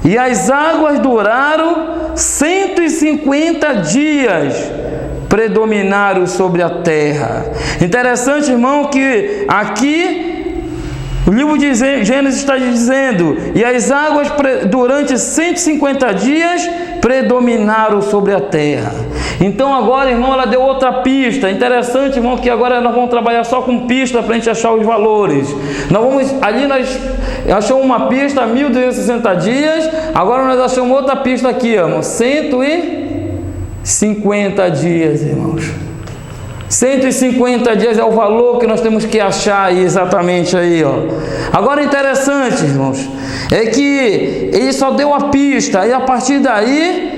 E as águas duraram 150 dias, predominaram sobre a terra. Interessante, irmão, que aqui o livro de Gênesis está dizendo, e as águas durante 150 dias predominaram sobre a terra. Então agora, irmão, ela deu outra pista. Interessante, irmão, que agora nós vamos trabalhar só com pista para a gente achar os valores. Nós achamos uma pista, 1.260 dias. Agora nós achamos outra pista aqui, irmão, 150 dias, irmãos. 150 dias é o valor que nós temos que achar aí, exatamente aí, ó. Agora interessante, irmãos, é que ele só deu a pista, e a partir daí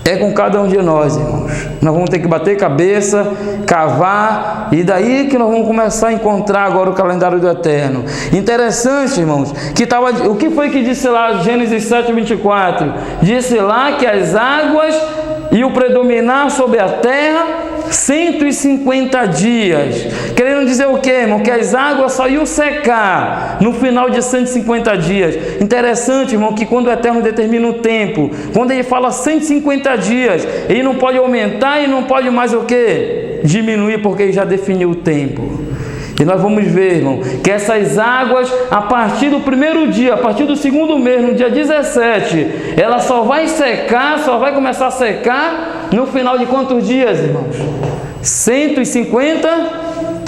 é com cada um de nós, irmãos. Nós vamos ter que bater cabeça, cavar, e daí que nós vamos começar a encontrar agora o calendário do Eterno. Interessante, irmãos, que o que foi que disse lá, Gênesis 7:24? Disse lá que as águas iam predominar sobre a terra 150 dias. Querendo dizer o que, irmão? Que as águas só iam secar no final de 150 dias. Interessante, irmão, que quando o Eterno determina o tempo, quando ele fala 150 dias, ele não pode aumentar e não pode mais o que? Diminuir, porque ele já definiu o tempo. E nós vamos ver, irmão, que essas águas, a partir do primeiro dia, a partir do segundo mês, no dia 17, ela só vai secar, só vai começar a secar no final de quantos dias, irmãos? 150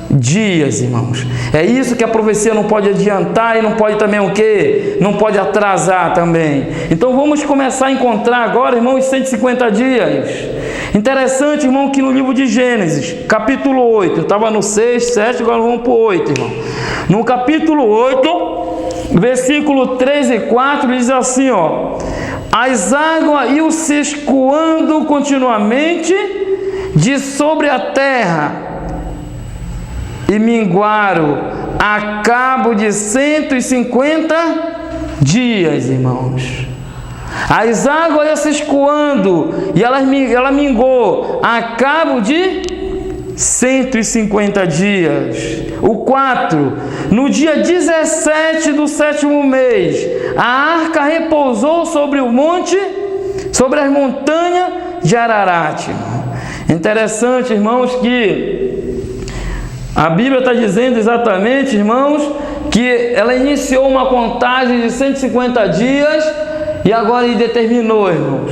dias, irmãos. É isso que a profecia não pode adiantar e não pode também o quê? Não pode atrasar também. Então vamos começar a encontrar agora, irmão, os 150 dias. Interessante, irmão, que no livro de Gênesis, capítulo 8, eu estava no 6, 7, agora vamos para o 8, irmão. No capítulo 8, versículo 3 e 4, diz assim, ó: as águas iam se escoando continuamente de sobre a terra e minguaram a cabo de 150 dias, irmãos. As águas iam se escoando e ela mingou a cabo de 150 dias. O 4, no dia 17 do 7º mês, a arca repousou sobre o monte, sobre as montanhas de Ararat. Interessante, irmãos, que a Bíblia está dizendo exatamente, irmãos, que ela iniciou uma contagem de 150 dias e agora ele determinou, irmãos,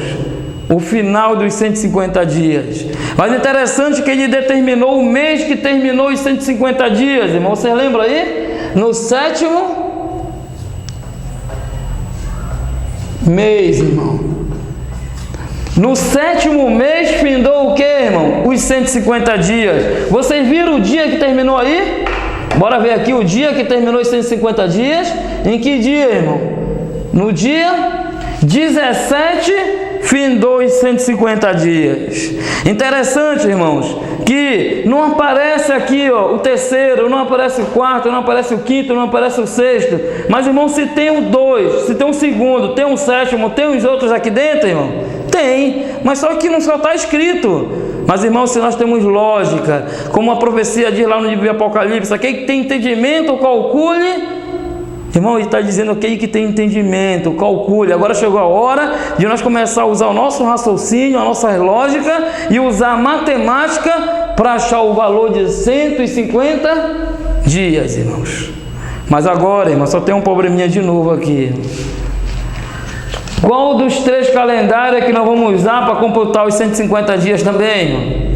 o final dos 150 dias. Mas interessante que ele determinou o mês que terminou os 150 dias, irmão. Você lembra aí? No 7º mês, irmão. No 7º mês findou o que, irmão? Os 150 dias. Vocês viram o dia que terminou aí? Bora ver aqui o dia que terminou os 150 dias. Em que dia, irmão? No dia 17 findou os 150 dias. Interessante, irmãos, que não aparece aqui, ó, o terceiro, não aparece o quarto, não aparece o quinto, não aparece o sexto. Mas, irmão, se tem um 2, se tem um segundo, tem um 7º, tem os outros aqui dentro, irmão? Tem, mas só que não só está escrito. Mas, irmão, se nós temos lógica, como a profecia diz lá no livro de Apocalipse, aquele que tem entendimento, calcule. Irmão, ele está dizendo aquele que tem entendimento, calcule. Agora chegou a hora de nós começar a usar o nosso raciocínio, a nossa lógica e usar a matemática para achar o valor de 150 dias, irmãos. Mas agora, irmão, só tem um probleminha de novo aqui. Qual dos 3 calendários é que nós vamos usar para computar os 150 dias também, irmão?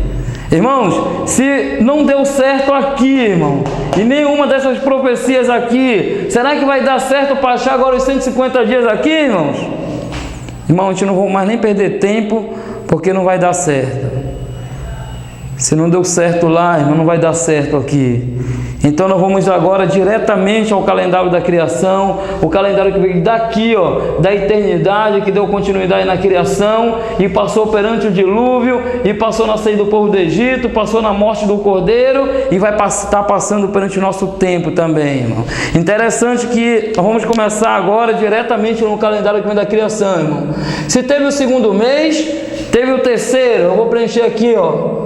Irmãos, se não deu certo aqui, irmão, e nenhuma dessas profecias aqui, será que vai dar certo para achar agora os 150 dias aqui, irmãos? Irmão, a gente não vai mais nem perder tempo, porque não vai dar certo. Se não deu certo lá, irmão, não vai dar certo aqui. Então nós vamos agora diretamente ao calendário da criação, o calendário que veio daqui, ó, da eternidade, que deu continuidade na criação e passou perante o dilúvio, e passou na saída do povo do Egito, passou na morte do Cordeiro e vai estar passando perante o nosso tempo também, irmão. Interessante que nós vamos começar agora diretamente no calendário que vem da criação, irmão. Se teve o 2º mês, teve o 3º, eu vou preencher aqui, ó.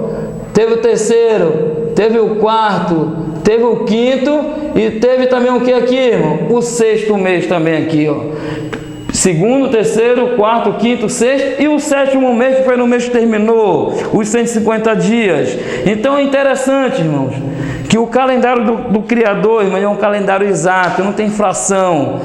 Teve o 3º, teve o 4º, teve o 5º e teve também o que aqui, irmão? O 6º mês também aqui, ó. 2º, 3º, 4º, 5º, 6º e o 7º mês, que foi no mês que terminou os 150 dias. Então é interessante, irmãos, que o calendário do Criador, irmão, é um calendário exato, não tem fração.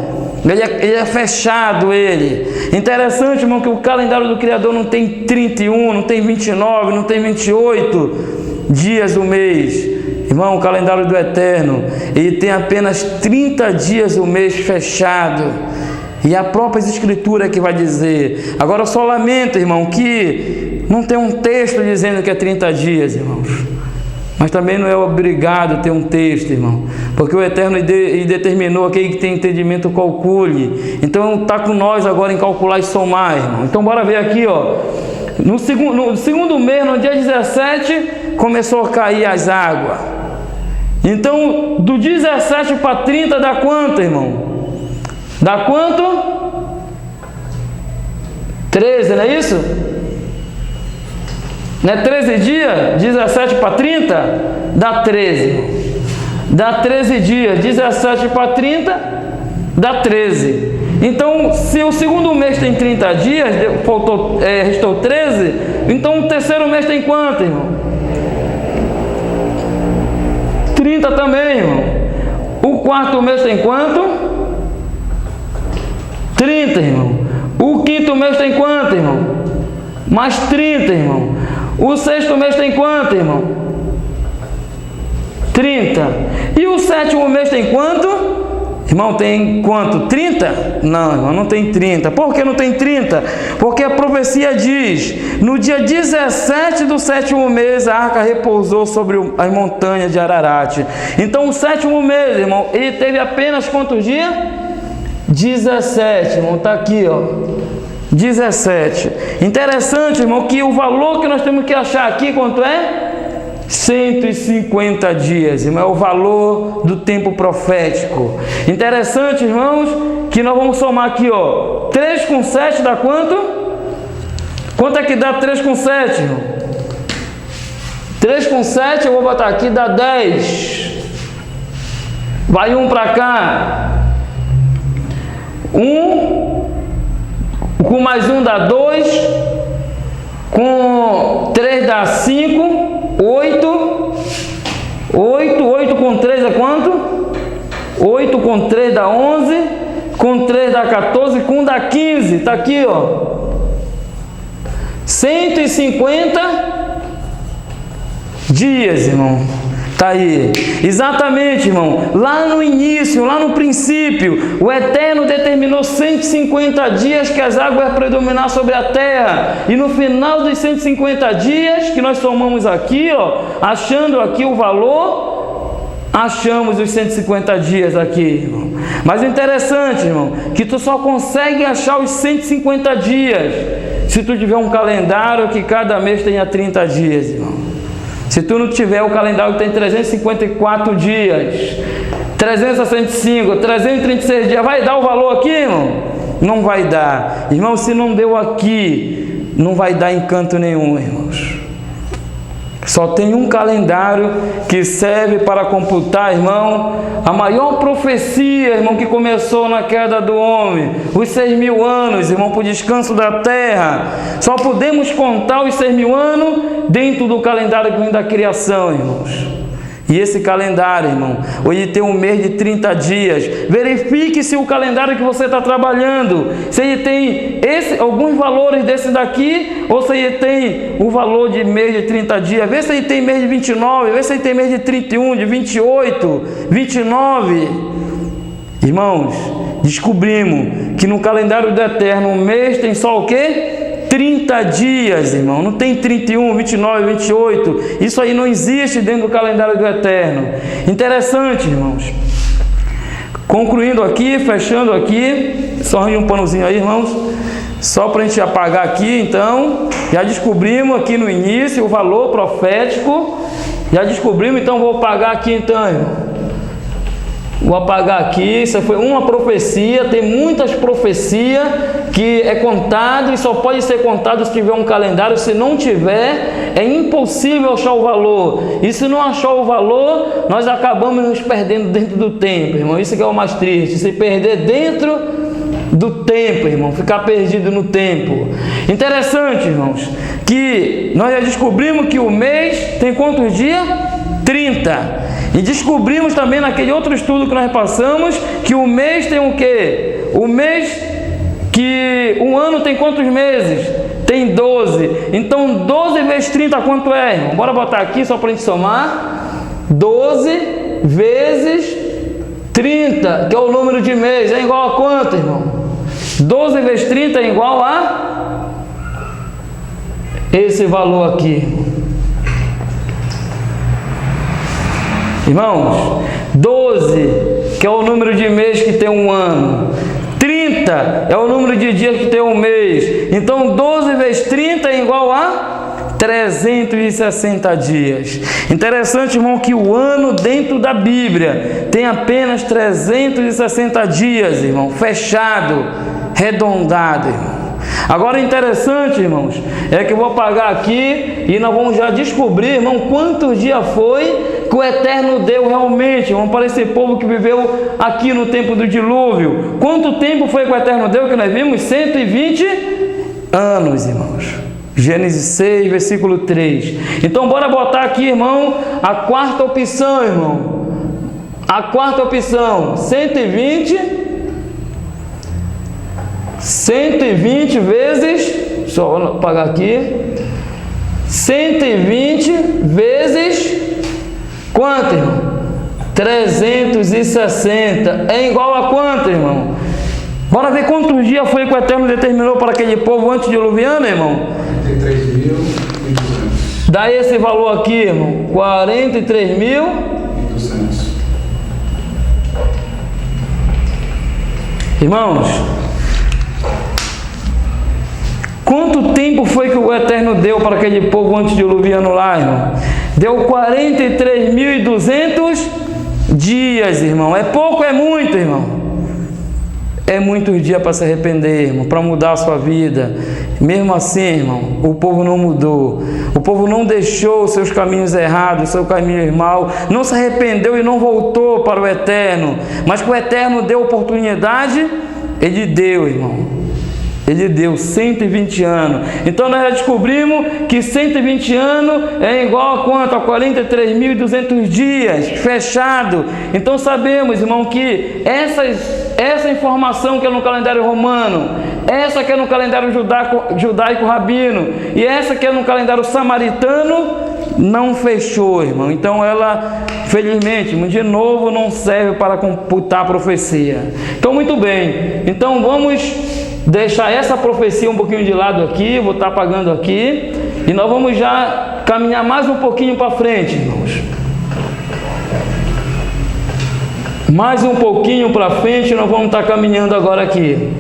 Ele é fechado, ele. Interessante, irmão, que o calendário do Criador não tem 31, não tem 29, não tem 28 dias do mês. Irmão, o calendário do Eterno, ele tem apenas 30 dias do mês fechado. E a própria Escritura que vai dizer. Agora eu só lamento, irmão, que não tem um texto dizendo que é 30 dias, irmãos. Mas também não é obrigado a ter um texto, irmão. Porque o Eterno determinou aquele que tem entendimento calcule. Então está com nós agora em calcular e somar, irmão. Então bora ver aqui, ó. No segundo mês, no dia 17, começou a cair as águas. Então, do 17 para 30 dá quanto, irmão? Dá quanto? 13, não é isso? Não é 13 dias? 17 para 30? Dá 13. Dá 13 dias. 17 para 30? Dá 13. Então, se o segundo mês tem 30 dias, restou 13, então o terceiro mês tem quanto, irmão? 30 também, irmão. O quarto mês tem quanto? 30, irmão. O quinto mês tem quanto, irmão? Mais 30, irmão. O sexto mês tem quanto, irmão? 30. E o sétimo mês tem quanto? Irmão, tem quanto? 30? Não, irmão, não tem 30. Por que não tem 30? Porque a profecia diz: no dia 17 do sétimo mês, a arca repousou sobre as montanhas de Ararat. Então, o sétimo mês, irmão, ele teve apenas quantos dias? 17, irmão, está aqui, ó. 17. Interessante, irmão, que o valor que nós temos que achar aqui, quanto é? 150 dias, irmão, é o valor do tempo profético. Interessante, irmãos, que nós vamos somar aqui, ó. 3 com 7 dá quanto? Quanto é que dá 3 com 7, irmão? 3 com 7, eu vou botar aqui, dá 10. Vai 1 para cá. 1 com mais 1 dá 2, com 3 dá 5, 8, 8 com 3 é quanto? 8 com 3 dá 11, com 3 dá 14, com 1 dá 15, está aqui, ó. 150 dias, irmão. Está aí. Exatamente, irmão. Lá no início, lá no princípio, o Eterno determinou 150 dias que as águas iam predominar sobre a terra. E no final dos 150 dias, que nós somamos aqui, ó, achando aqui o valor, achamos os 150 dias aqui, irmão. Mas o interessante, irmão, que tu só consegue achar os 150 dias se tu tiver um calendário que cada mês tenha 30 dias, irmão. Se tu não tiver o calendário que tem 354 dias, 365, 336 dias, vai dar o valor aqui, irmão? Não vai dar. Irmão, se não deu aqui, não vai dar em canto nenhum, irmãos. Só tem um calendário que serve para computar, irmão, a maior profecia, irmão, que começou na queda do homem, os 6.000 anos, irmão, para o descanso da terra. Só podemos contar os 6.000 anos dentro do calendário que vem da criação, irmãos. E esse calendário, irmão, hoje tem um mês de 30 dias. Verifique se o calendário que você está trabalhando, se ele tem alguns valores desses daqui, ou se ele tem o valor de mês de 30 dias. Vê se ele tem mês de 29, vê se ele tem mês de 31, de 28, 29. Irmãos, descobrimos que no calendário do Eterno, o mês tem só o quê? 30 dias, irmão, não tem 31, 29, 28, isso aí não existe dentro do calendário do Eterno. Interessante, irmãos. Concluindo aqui, fechando aqui, só arranha um panozinho aí, irmãos, só para a gente apagar aqui. Então, já descobrimos aqui no início o valor profético, já descobrimos, então vou apagar aqui então, irmão. Vou apagar aqui, isso foi uma profecia, tem muitas profecias que é contado e só pode ser contado se tiver um calendário. Se não tiver, é impossível achar o valor. E se não achar o valor, nós acabamos nos perdendo dentro do tempo, irmão. Isso que é o mais triste, se perder dentro do tempo, irmão, ficar perdido no tempo. Interessante, irmãos, que nós já descobrimos que o mês tem quantos dias? 30. E descobrimos também naquele outro estudo que nós passamos que o mês tem o quê? o mês que um ano tem quantos meses? Tem 12. Então 12 vezes 30 quanto é, irmão? Bora botar aqui só para a gente somar. 12 vezes 30, que é o número de mês, é igual a quanto, irmão? 12 vezes 30 é igual a esse valor aqui. Irmãos, 12, que é o número de mês que tem um ano. 30 é o número de dias que tem um mês. Então 12 vezes 30 é igual a 360 dias. Interessante, irmão, que o ano dentro da Bíblia tem apenas 360 dias, irmão, fechado, arredondado, irmão. Agora, interessante, irmãos, é que eu vou apagar aqui e nós vamos já descobrir, irmão, quantos dias foi que o Eterno deu realmente, irmão, para esse povo que viveu aqui no tempo do dilúvio. Quanto tempo foi que o Eterno deu, que nós vimos? 120 anos, irmãos. Gênesis 6, versículo 3. Então, bora botar aqui, irmão, a quarta opção, irmão. A quarta opção, 120 vezes, só vou apagar aqui, 120 vezes quanto, irmão? 360 é igual a quanto, irmão? Bora ver quantos dias foi que o Eterno determinou para aquele povo antes de diluviano, irmão? 43.200. Dá esse valor aqui, irmão, 43.200. Irmãos, quanto tempo foi que o Eterno deu para aquele povo antes de diluviano lá, irmão? Deu 43.200 dias, irmão. É pouco, é muito, irmão? É muitos dias para se arrepender, irmão, para mudar a sua vida. Mesmo assim, irmão, o povo não mudou. O povo não deixou os seus caminhos errados, o seu caminho mal, não se arrependeu e não voltou para o Eterno. Mas que o Eterno deu oportunidade, Ele deu, irmão. Ele deu 120 anos. Então nós já descobrimos que 120 anos é igual a quanto? A 43.200 dias, fechado. Então sabemos, irmão, que essa informação que é no calendário romano, essa que é no calendário judaico rabino, e essa que é no calendário samaritano, não fechou, irmão. Então ela, felizmente, de novo, não serve para computar a profecia. Então, muito bem. Então vamos deixar essa profecia um pouquinho de lado aqui, vou estar apagando aqui, e nós vamos já caminhar mais um pouquinho para frente, irmãos. Mais um pouquinho para frente, nós vamos estar caminhando agora aqui.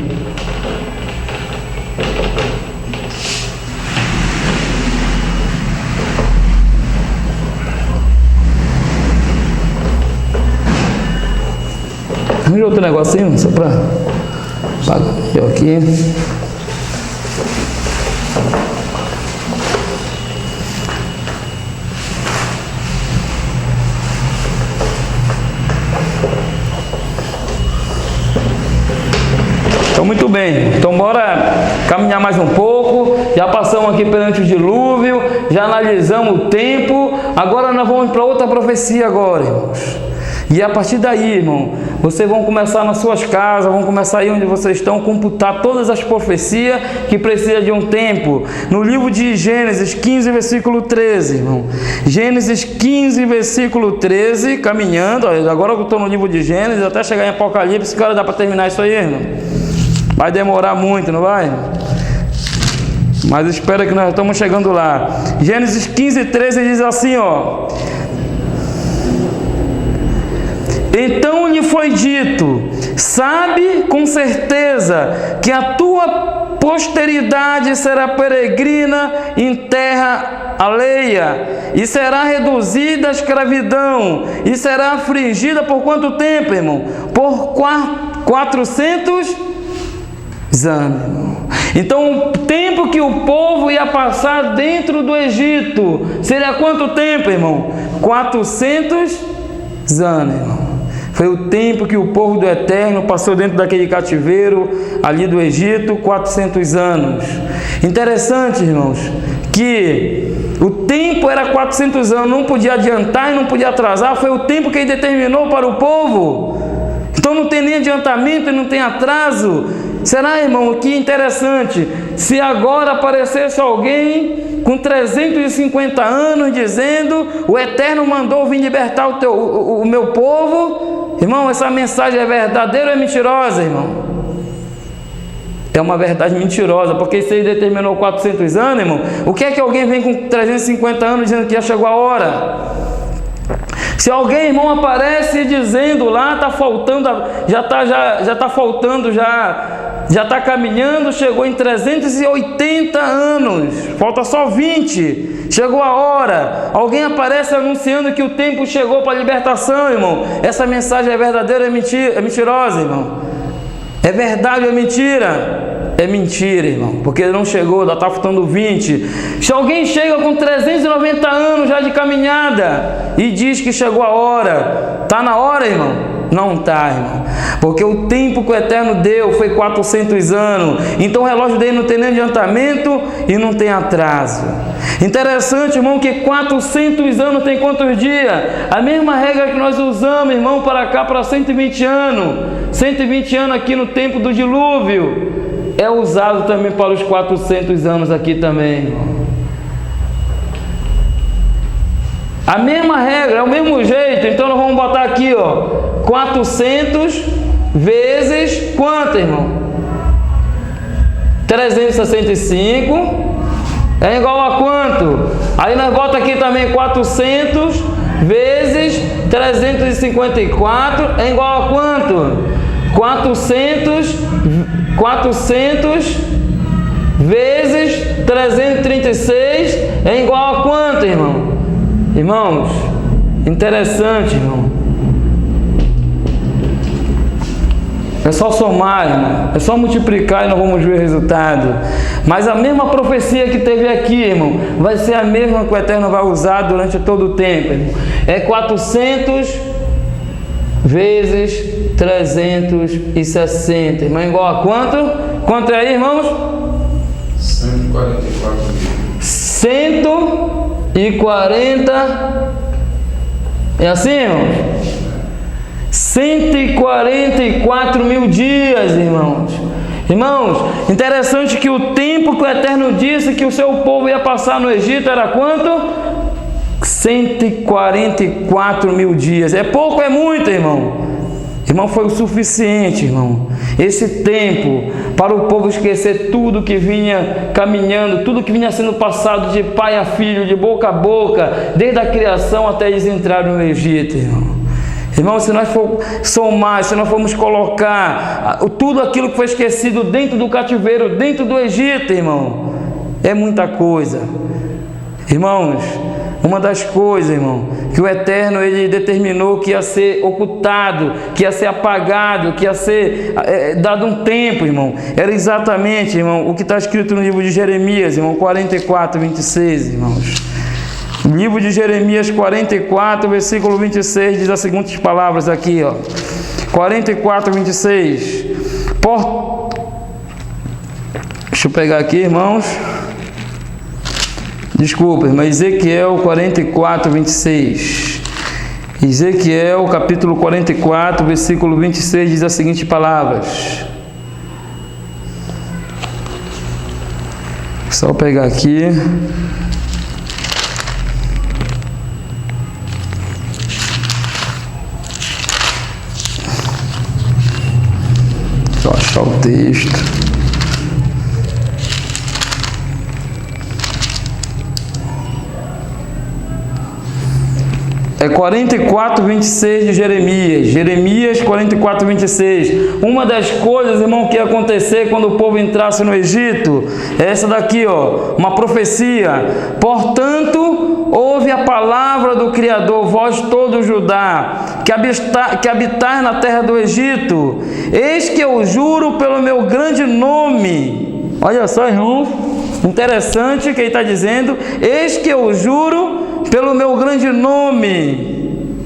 Arranja outro negocinho, só para... Eu aqui. Então, muito bem. Então, bora caminhar mais um pouco. Já passamos aqui perante o dilúvio, já analisamos o tempo. Agora nós vamos para outra profecia agora, irmãos. E a partir daí, irmão, vocês vão começar nas suas casas, vão começar aí onde vocês estão, computar todas as profecias que precisam de um tempo. No livro de Gênesis 15, versículo 13, irmão. Gênesis 15, versículo 13, caminhando. Agora que eu estou no livro de Gênesis, até chegar em Apocalipse, cara, dá para terminar isso aí, irmão? Vai demorar muito, não vai? Mas espera que nós estamos chegando lá. Gênesis 15, 13 diz assim, ó. Então lhe foi dito: sabe com certeza que a tua posteridade será peregrina em terra alheia, e será reduzida à escravidão, e será afligida por quanto tempo, irmão? Por 400 anos, irmão. Então o tempo que o povo ia passar dentro do Egito seria quanto tempo, irmão? 400 anos, irmão. Foi o tempo que o povo do Eterno passou dentro daquele cativeiro ali do Egito, 400 anos. Interessante, irmãos, que o tempo era 400 anos, não podia adiantar e não podia atrasar, foi o tempo que ele determinou para o povo. Então não tem nem adiantamento e não tem atraso. Será, irmão, que interessante, se agora aparecesse alguém com 350 anos dizendo: o Eterno mandou vir libertar o meu povo. Irmão, essa mensagem é verdadeira ou é mentirosa, irmão? É uma verdade mentirosa, porque se ele determinou 400 anos, irmão, o que é que alguém vem com 350 anos dizendo que já chegou a hora? Se alguém, irmão, aparece dizendo lá, está faltando, já está caminhando, chegou em 380 anos, falta só 20, chegou a hora. Alguém aparece anunciando que o tempo chegou para a libertação, irmão. Essa mensagem é verdadeira ou é mentirosa, irmão? É verdade ou é mentira? É mentira, irmão, porque não chegou, ainda está faltando 20. Se alguém chega com 390 anos já de caminhada e diz que chegou a hora, está na hora, irmão? Não está, irmão, porque o tempo que o Eterno deu foi 400 anos, então o relógio dele não tem nem adiantamento e não tem atraso. Interessante, irmão, que 400 anos tem quantos dias? A mesma regra que nós usamos, irmão, para cá, para 120 anos. 120 anos aqui no tempo do dilúvio é usado também para os 400 anos aqui também, irmão. A mesma regra, é o mesmo jeito. Então nós vamos botar aqui, ó, 400 vezes quanto, irmão? 365 é igual a quanto? Aí nós botamos aqui também 400 vezes 354 é igual a quanto? 400 vezes 336 é igual a quanto, irmão? Irmãos, interessante, irmão. É só somar, irmão. É só multiplicar e nós vamos ver o resultado. Mas a mesma profecia que teve aqui, irmão, vai ser a mesma que o Eterno vai usar durante todo o tempo, irmão. É 400 vezes 360, irmão, igual a quanto? Quanto é aí, irmãos? 144 mil. 140. É assim, irmão? 144 mil dias, irmãos. Irmãos, interessante que o tempo que o Eterno disse que o seu povo ia passar no Egito era quanto? 144 mil dias. É pouco, é muito, irmão? Irmão, foi o suficiente, irmão. Esse tempo para o povo esquecer tudo que vinha caminhando, tudo que vinha sendo passado de pai a filho, de boca a boca, desde a criação até eles entrarem no Egito, irmão. Irmão, se nós for somar, se nós formos colocar tudo aquilo que foi esquecido dentro do cativeiro, dentro do Egito, irmão, é muita coisa. Irmãos, uma das coisas, irmão, que o Eterno ele determinou que ia ser ocultado, que ia ser apagado, que ia ser dado um tempo, irmão, era exatamente, irmão, o que está escrito no livro de Jeremias, irmão, 44, 26, irmãos. O livro de Jeremias 44, versículo 26, diz as seguintes palavras aqui, ó. 44, 26. Deixa eu pegar aqui, irmãos. Desculpa, mas Ezequiel 44, 26. Ezequiel, capítulo 44, versículo 26, diz as seguintes palavras. Só pegar aqui. Deixa eu achar o texto. É 44, 26 de Jeremias. Jeremias 44, 26. Uma das coisas, irmão, que ia acontecer quando o povo entrasse no Egito é essa daqui, ó. Uma profecia. Portanto, ouve a palavra do Criador, vós todo Judá, que habitais na terra do Egito. Eis que eu juro pelo meu grande nome. Olha só, irmão. Interessante que ele está dizendo. Eis que eu juro pelo meu grande nome,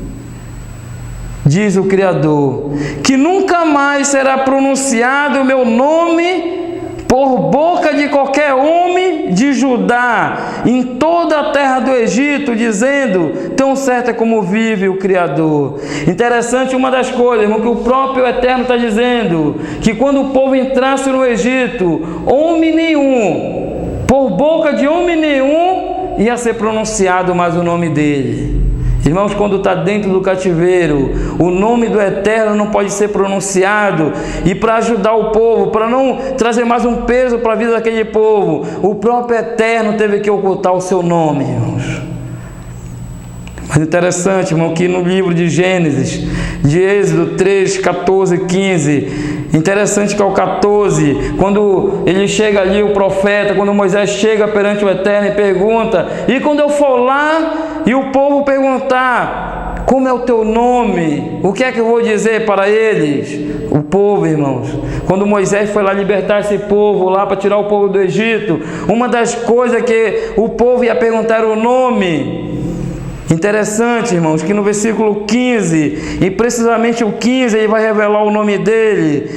diz o Criador, que nunca mais será pronunciado o meu nome por boca de qualquer homem de Judá, em toda a terra do Egito, dizendo, tão certo é como vive o Criador. Interessante uma das coisas, irmão, que o próprio Eterno está dizendo, que quando o povo entrasse no Egito, homem nenhum, por boca de homem nenhum, ia ser pronunciado mais o nome dele. Irmãos, quando está dentro do cativeiro, o nome do Eterno não pode ser pronunciado. E para ajudar o povo, para não trazer mais um peso para a vida daquele povo, o próprio Eterno teve que ocultar o seu nome, irmãos. Mas interessante, irmão, que no livro de Gênesis, de Êxodo 3, 14, 15... Interessante que ao 14, quando ele chega ali, o profeta, quando Moisés chega perante o Eterno e pergunta, e quando eu for lá e o povo perguntar, como é o teu nome? O que é que eu vou dizer para eles? O povo, irmãos, quando Moisés foi lá libertar esse povo, lá para tirar o povo do Egito, uma das coisas que o povo ia perguntar era o nome. Interessante, irmãos, que no versículo 15, e precisamente o 15, ele vai revelar o nome dele.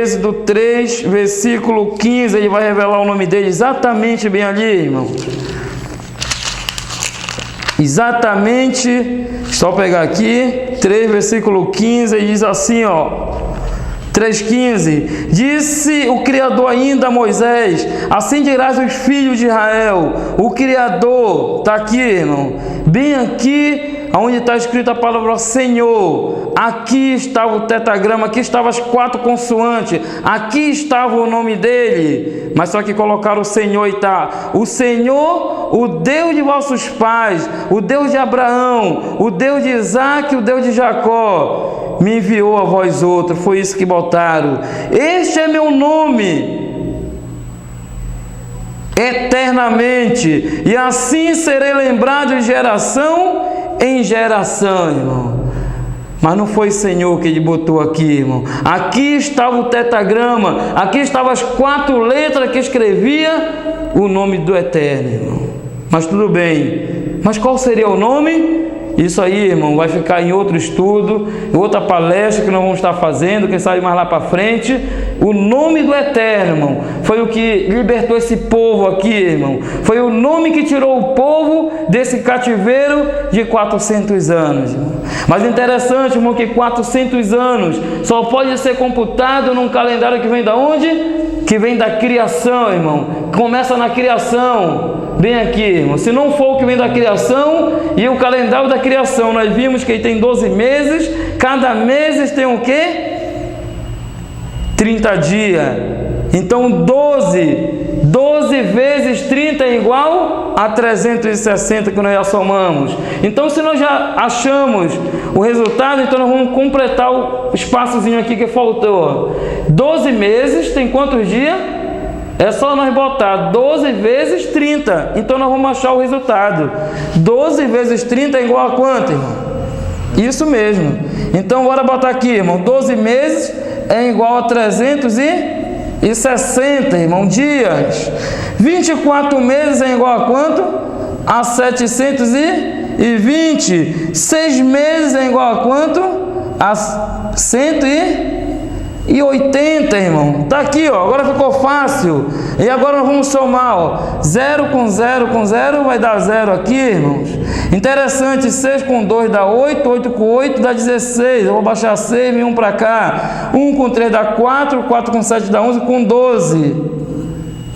Êxodo 3, versículo 15, ele vai revelar o nome dele, exatamente bem ali, irmão. Exatamente, só pegar aqui, 3, versículo 15, ele diz assim, ó. 3,15, disse o Criador ainda a Moisés, assim dirás aos filhos de Israel, o Criador, está aqui, irmão, bem aqui, onde está escrita a palavra Senhor, aqui estava o tetragrama, aqui estavam as 4 consoantes, aqui estava o nome dele, mas só que colocaram o Senhor e está, o Senhor, o Deus de vossos pais, o Deus de Abraão, o Deus de Isaac, o Deus de Jacó, me enviou a vós outros, foi isso que botaram. Este é meu nome, eternamente, e assim serei lembrado de geração em geração, irmão. Mas não foi Senhor que ele botou aqui, irmão. Aqui estava o tetragrama, aqui estavam as 4 letras que escrevia o nome do Eterno, irmão. Mas tudo bem. Mas qual seria o nome? Isso aí, irmão, vai ficar em outro estudo, em outra palestra que nós vamos estar fazendo, quem sabe mais lá para frente. O nome do Eterno, irmão, foi o que libertou esse povo aqui, irmão. Foi o nome que tirou o povo desse cativeiro de 400 anos, irmão. Mas interessante, irmão, que 400 anos só pode ser computado num calendário que vem da onde? Que vem da criação, irmão. Começa na criação. Bem aqui, irmão, se não for o que vem da criação, e o calendário da criação, nós vimos que ele tem 12 meses, cada mês tem o quê? 30 dias, então 12 vezes 30 é igual a 360 que nós já somamos. Então se nós já achamos o resultado, então nós vamos completar o espaçozinho aqui que faltou. 12 meses tem quantos dias? É só nós botar 12 vezes 30, então nós vamos achar o resultado. 12 vezes 30 é igual a quanto, irmão? Isso mesmo. Então bora botar aqui, irmão, 12 meses é igual a 360, irmão, dias. 24 meses é igual a quanto? A 720. 6 meses é igual a quanto? A 180, irmão. Tá aqui, ó. Agora ficou fácil. E agora nós vamos somar, ó. 0 com 0 com 0 vai dar 0 aqui, irmãos. Interessante, 6 com 2 dá 8, 8 com 8 dá 16. Eu vou baixar 6 e 1 para cá. 1 com 3 dá 4, 4 com 7 dá 11, com 12.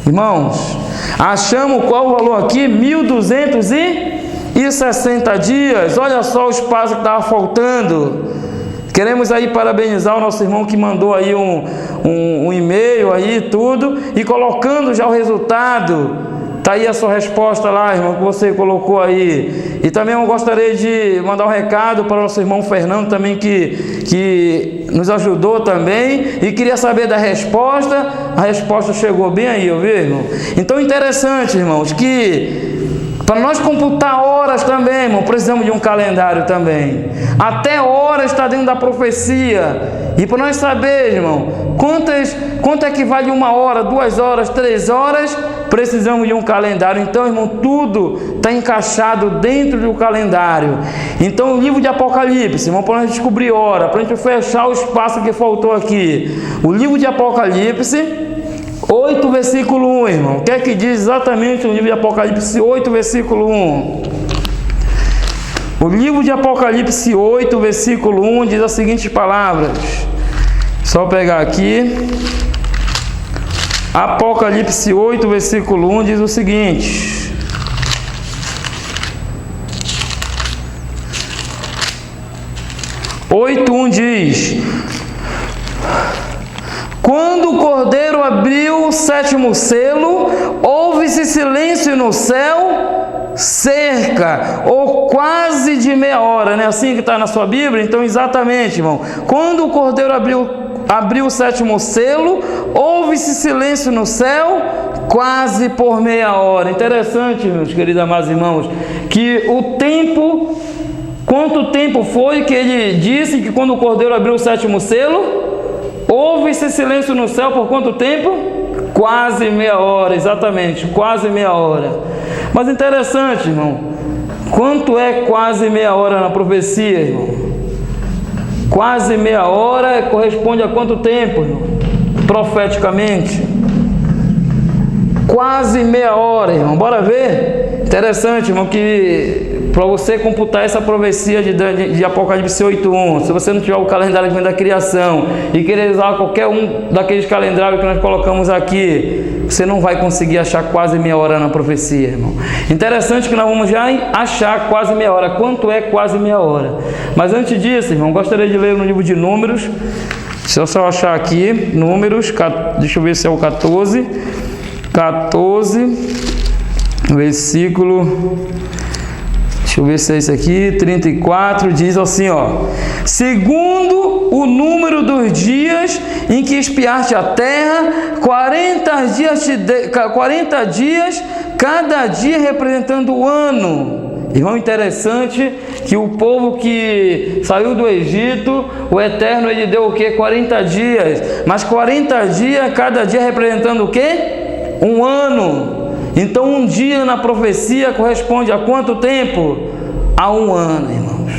Irmãos, achamos qual o valor aqui? 1.260 dias. Olha só o espaço que estava faltando. Queremos aí parabenizar o nosso irmão que mandou aí um e-mail aí, tudo, e colocando já o resultado. Está aí a sua resposta lá, irmão, que você colocou aí. E também eu gostaria de mandar um recado para o nosso irmão Fernando também, que nos ajudou também, e queria saber da resposta. A resposta chegou bem aí, viu, irmão? Então, interessante, irmãos, que Para nós computar horas também, irmão, precisamos de um calendário também. Até horas está dentro da profecia. E para nós saber, irmão, quanto equivale 1 hora, 2 horas, 3 horas, precisamos de um calendário. Então, irmão, tudo está encaixado dentro do calendário. Então, o livro de Apocalipse, irmão, para nós descobrir hora, para a gente fechar o espaço que faltou aqui. O livro de Apocalipse 8, versículo 1, irmão. O que é que diz exatamente o livro de Apocalipse 8, versículo 1? O livro de Apocalipse 8, versículo 1 diz as seguintes palavras. Só pegar aqui. Apocalipse 8, versículo 1 diz o seguinte. Oito 1 diz: quando o Cordeiro abriu o 7º selo, houve-se silêncio no céu, cerca ou quase de meia hora, né? Assim que está na sua Bíblia. Então, exatamente, irmão. Quando o Cordeiro abriu o 7º selo, houve-se silêncio no céu, quase por meia hora. Interessante, meus queridos amados irmãos, que o tempo, quanto tempo foi que ele disse que quando o Cordeiro abriu o 7º selo, houve esse silêncio no céu por quanto tempo? Quase meia hora, exatamente, quase meia hora. Mas interessante, irmão, quanto é quase meia hora na profecia, irmão? Quase meia hora corresponde a quanto tempo, irmão? Profeticamente? Quase meia hora, irmão. Bora ver? Interessante, irmão, que para você computar essa profecia de Apocalipse 8:1, se você não tiver o calendário que vem da criação e querer usar qualquer um daqueles calendários que nós colocamos aqui, você não vai conseguir achar quase meia hora na profecia, irmão. Interessante que nós vamos já achar quase meia hora. Quanto é quase meia hora? Mas antes disso, irmão, gostaria de ler no livro de Números. Deixa eu só achar aqui, Números, deixa eu ver se é o 14, versículo... Deixa eu ver se é isso aqui, 34, diz assim, ó: segundo o número dos dias em que espiaste a terra, 40 dias, cada dia representando o ano. Irmão, interessante que o povo que saiu do Egito, o Eterno, ele deu o quê? 40 dias. Mas 40 dias, cada dia representando o quê? Um ano. Então, um dia na profecia corresponde a quanto tempo? A um ano, irmãos.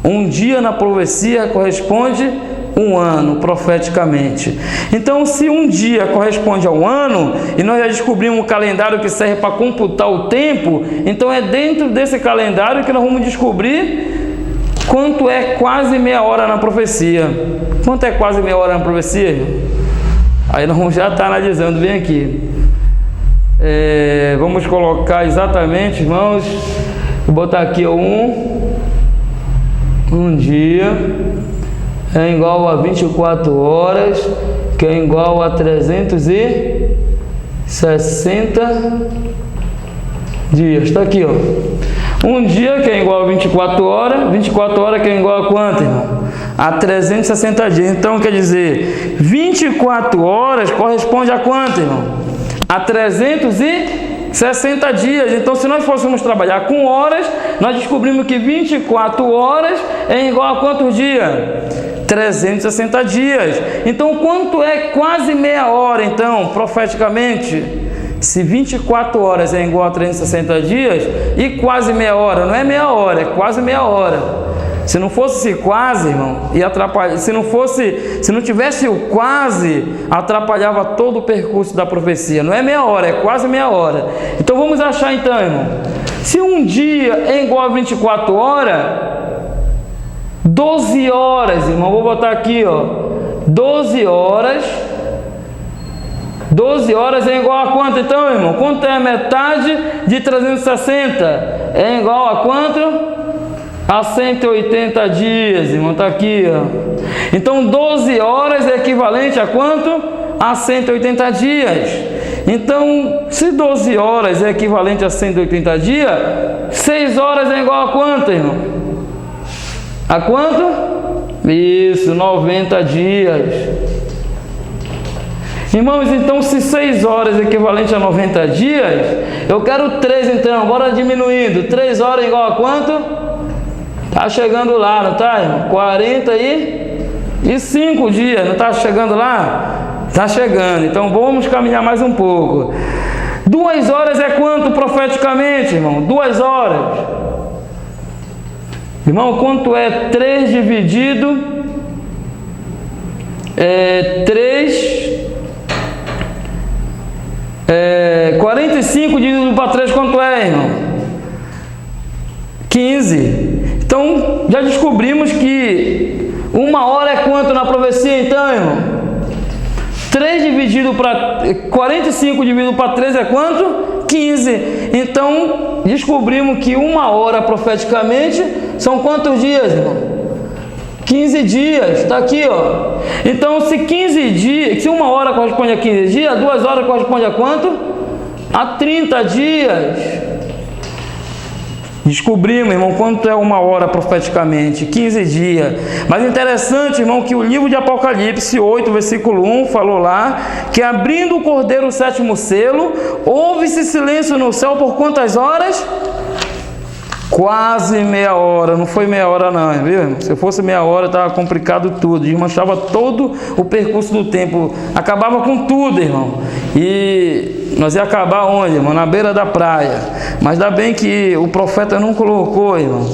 Um dia na profecia corresponde a um ano, profeticamente. Então, se um dia corresponde a um ano, e nós já descobrimos um calendário que serve para computar o tempo, então é dentro desse calendário que nós vamos descobrir quanto é quase meia hora na profecia. Quanto é quase meia hora na profecia, irmão? Aí nós vamos já estar analisando bem aqui. Vamos colocar exatamente, irmãos, vou botar aqui um dia é igual a 24 horas, que é igual a 360 dias. Está aqui, ó. Um dia que é igual a 24 horas que é igual a quanto, irmão? A 360 dias. Então, quer dizer, 24 horas corresponde a quanto, irmão? A 360 dias. Então, se nós fôssemos trabalhar com horas, nós descobrimos que 24 horas é igual a quantos dias? 360 dias. Então, quanto é quase meia hora, então, profeticamente? Se 24 horas é igual a 360 dias, e quase meia hora, não é meia hora, é quase meia hora. Se não fosse quase, irmão, ia atrapalhar. Se não tivesse o quase, atrapalhava todo o percurso da profecia. Não é meia hora, é quase meia hora. Então vamos achar então, irmão. Se um dia é igual a 24 horas, 12 horas, irmão, vou botar aqui, ó. 12 horas é igual a quanto então, irmão? Quanto é a metade de 360? É igual a quanto? A 180 dias, irmão, está aqui, ó. Então, 12 horas é equivalente a quanto? A 180 dias. Então, se 12 horas é equivalente a 180 dias, 6 horas é igual a quanto, irmão? A quanto? Isso, 90 dias. Irmãos, então se 6 horas é equivalente a 90 dias, eu quero 3 então, bora diminuindo. 3 horas igual a quanto? Tá chegando lá, não tá, irmão? 45 dias, não tá chegando lá? Tá chegando, então vamos caminhar mais um pouco. 2 horas é quanto profeticamente, irmão? 2 horas. Irmão, quanto é 3 dividido? 45 dividido para 3, quanto é, irmão? 15. Então, já descobrimos que 1 hora é quanto na profecia, então, irmão? 3 dividido para 45 dividido para 3 é quanto? 15. Então, descobrimos que 1 hora profeticamente são quantos dias, irmão? 15 dias, está aqui, ó. Então, se 15 dias, se 1 hora corresponde a 15 dias, 2 horas corresponde a quanto? A 30 dias. Descobrimos, irmão, quanto é 1 hora profeticamente? 15 dias. Mas interessante, irmão, que o livro de Apocalipse 8, versículo 1, falou lá, que abrindo o cordeiro o 7º selo, houve-se silêncio no céu por quantas horas? Quase meia hora, não foi meia hora não, viu, irmão? Se fosse meia hora, estava complicado tudo, desmanchava todo o percurso do tempo, acabava com tudo, irmão. E nós ia acabar onde, irmão? Na beira da praia. Mas ainda bem que o profeta não colocou, irmão,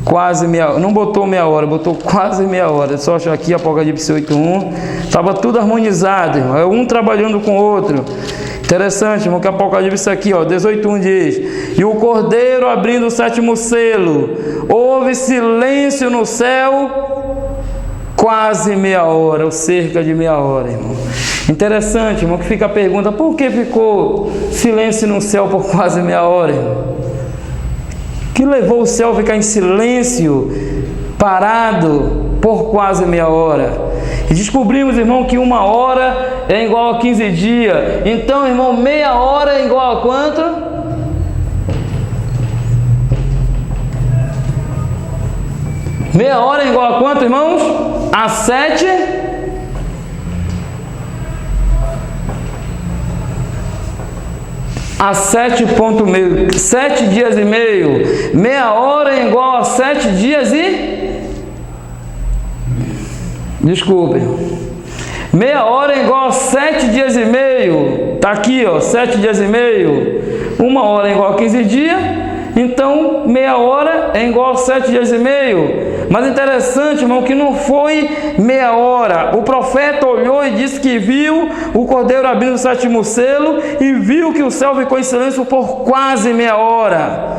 quase meia hora, não botou meia hora, botou quase meia hora. Só achar aqui Apocalipse 8:1, estava tudo harmonizado, irmão, é um trabalhando com o outro. Interessante, irmão, que Apocalipse aqui, ó, 18:1 diz: e o cordeiro abrindo o 7º selo, houve silêncio no céu, quase meia hora, ou cerca de meia hora, irmão. Interessante, irmão, que fica a pergunta: por que ficou silêncio no céu por quase meia hora, irmão? Que levou o céu a ficar em silêncio, parado, por quase meia hora? E descobrimos, irmão, que 1 hora é igual a 15 dias. Então, irmão, meia hora é igual a quanto? Meia hora é igual a quanto, irmãos? A 7. A 7,5. 7 dias e meio. Meia hora é igual a 7 dias e... Desculpe. Meia hora é igual a 7 dias e meio. Está aqui, ó, 7 dias e meio. 1 hora é igual a 15 dias. Então, meia hora é igual a 7 dias e meio. Mas interessante, irmão, que não foi meia hora. O profeta olhou e disse que viu o cordeiro abrindo o 7º selo e viu que o céu ficou em silêncio por quase meia hora.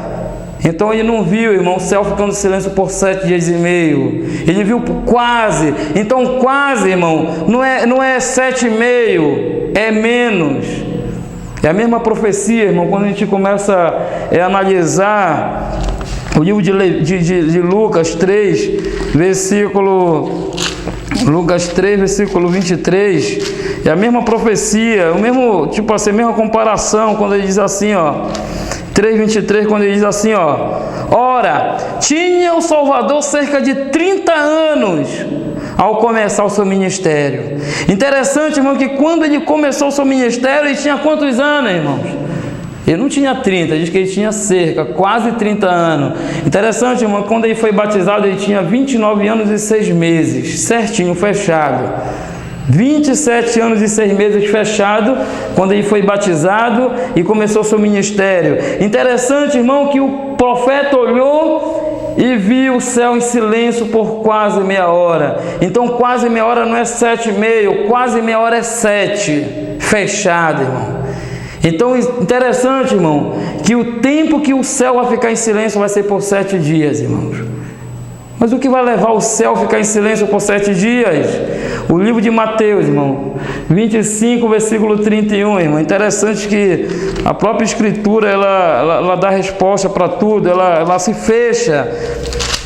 Então ele não viu, irmão, o céu ficando em silêncio por 7 dias e meio. Ele viu quase. Então quase, irmão, não é 7,5, é menos. É a mesma profecia, irmão, quando a gente começa a analisar o livro de Lucas 3, versículo 23, é a mesma profecia, o mesmo, tipo assim, a mesma comparação, quando ele diz assim, ó, 3:23, quando ele diz assim, ó: ora, tinha o Salvador cerca de 30 anos ao começar o seu ministério. Interessante, irmão, que quando ele começou o seu ministério, ele tinha quantos anos, irmãos? Ele não tinha 30, diz que ele tinha quase 30 anos. Interessante, irmão, quando ele foi batizado, ele tinha 29 anos e 6 meses, certinho, fechado. 27 anos e 6 meses fechado, quando ele foi batizado e começou seu ministério. Interessante, irmão, que o profeta olhou e viu o céu em silêncio por quase meia hora. Então quase meia hora não é 7,5, quase meia hora é 7, fechado, irmão. Então interessante, irmão, que o tempo que o céu vai ficar em silêncio vai ser por 7 dias, irmãos. Mas o que vai levar o céu a ficar em silêncio por 7 dias? O livro de Mateus, irmão, 25, versículo 31, irmão. Interessante que a própria Escritura, ela dá resposta para tudo, ela se fecha,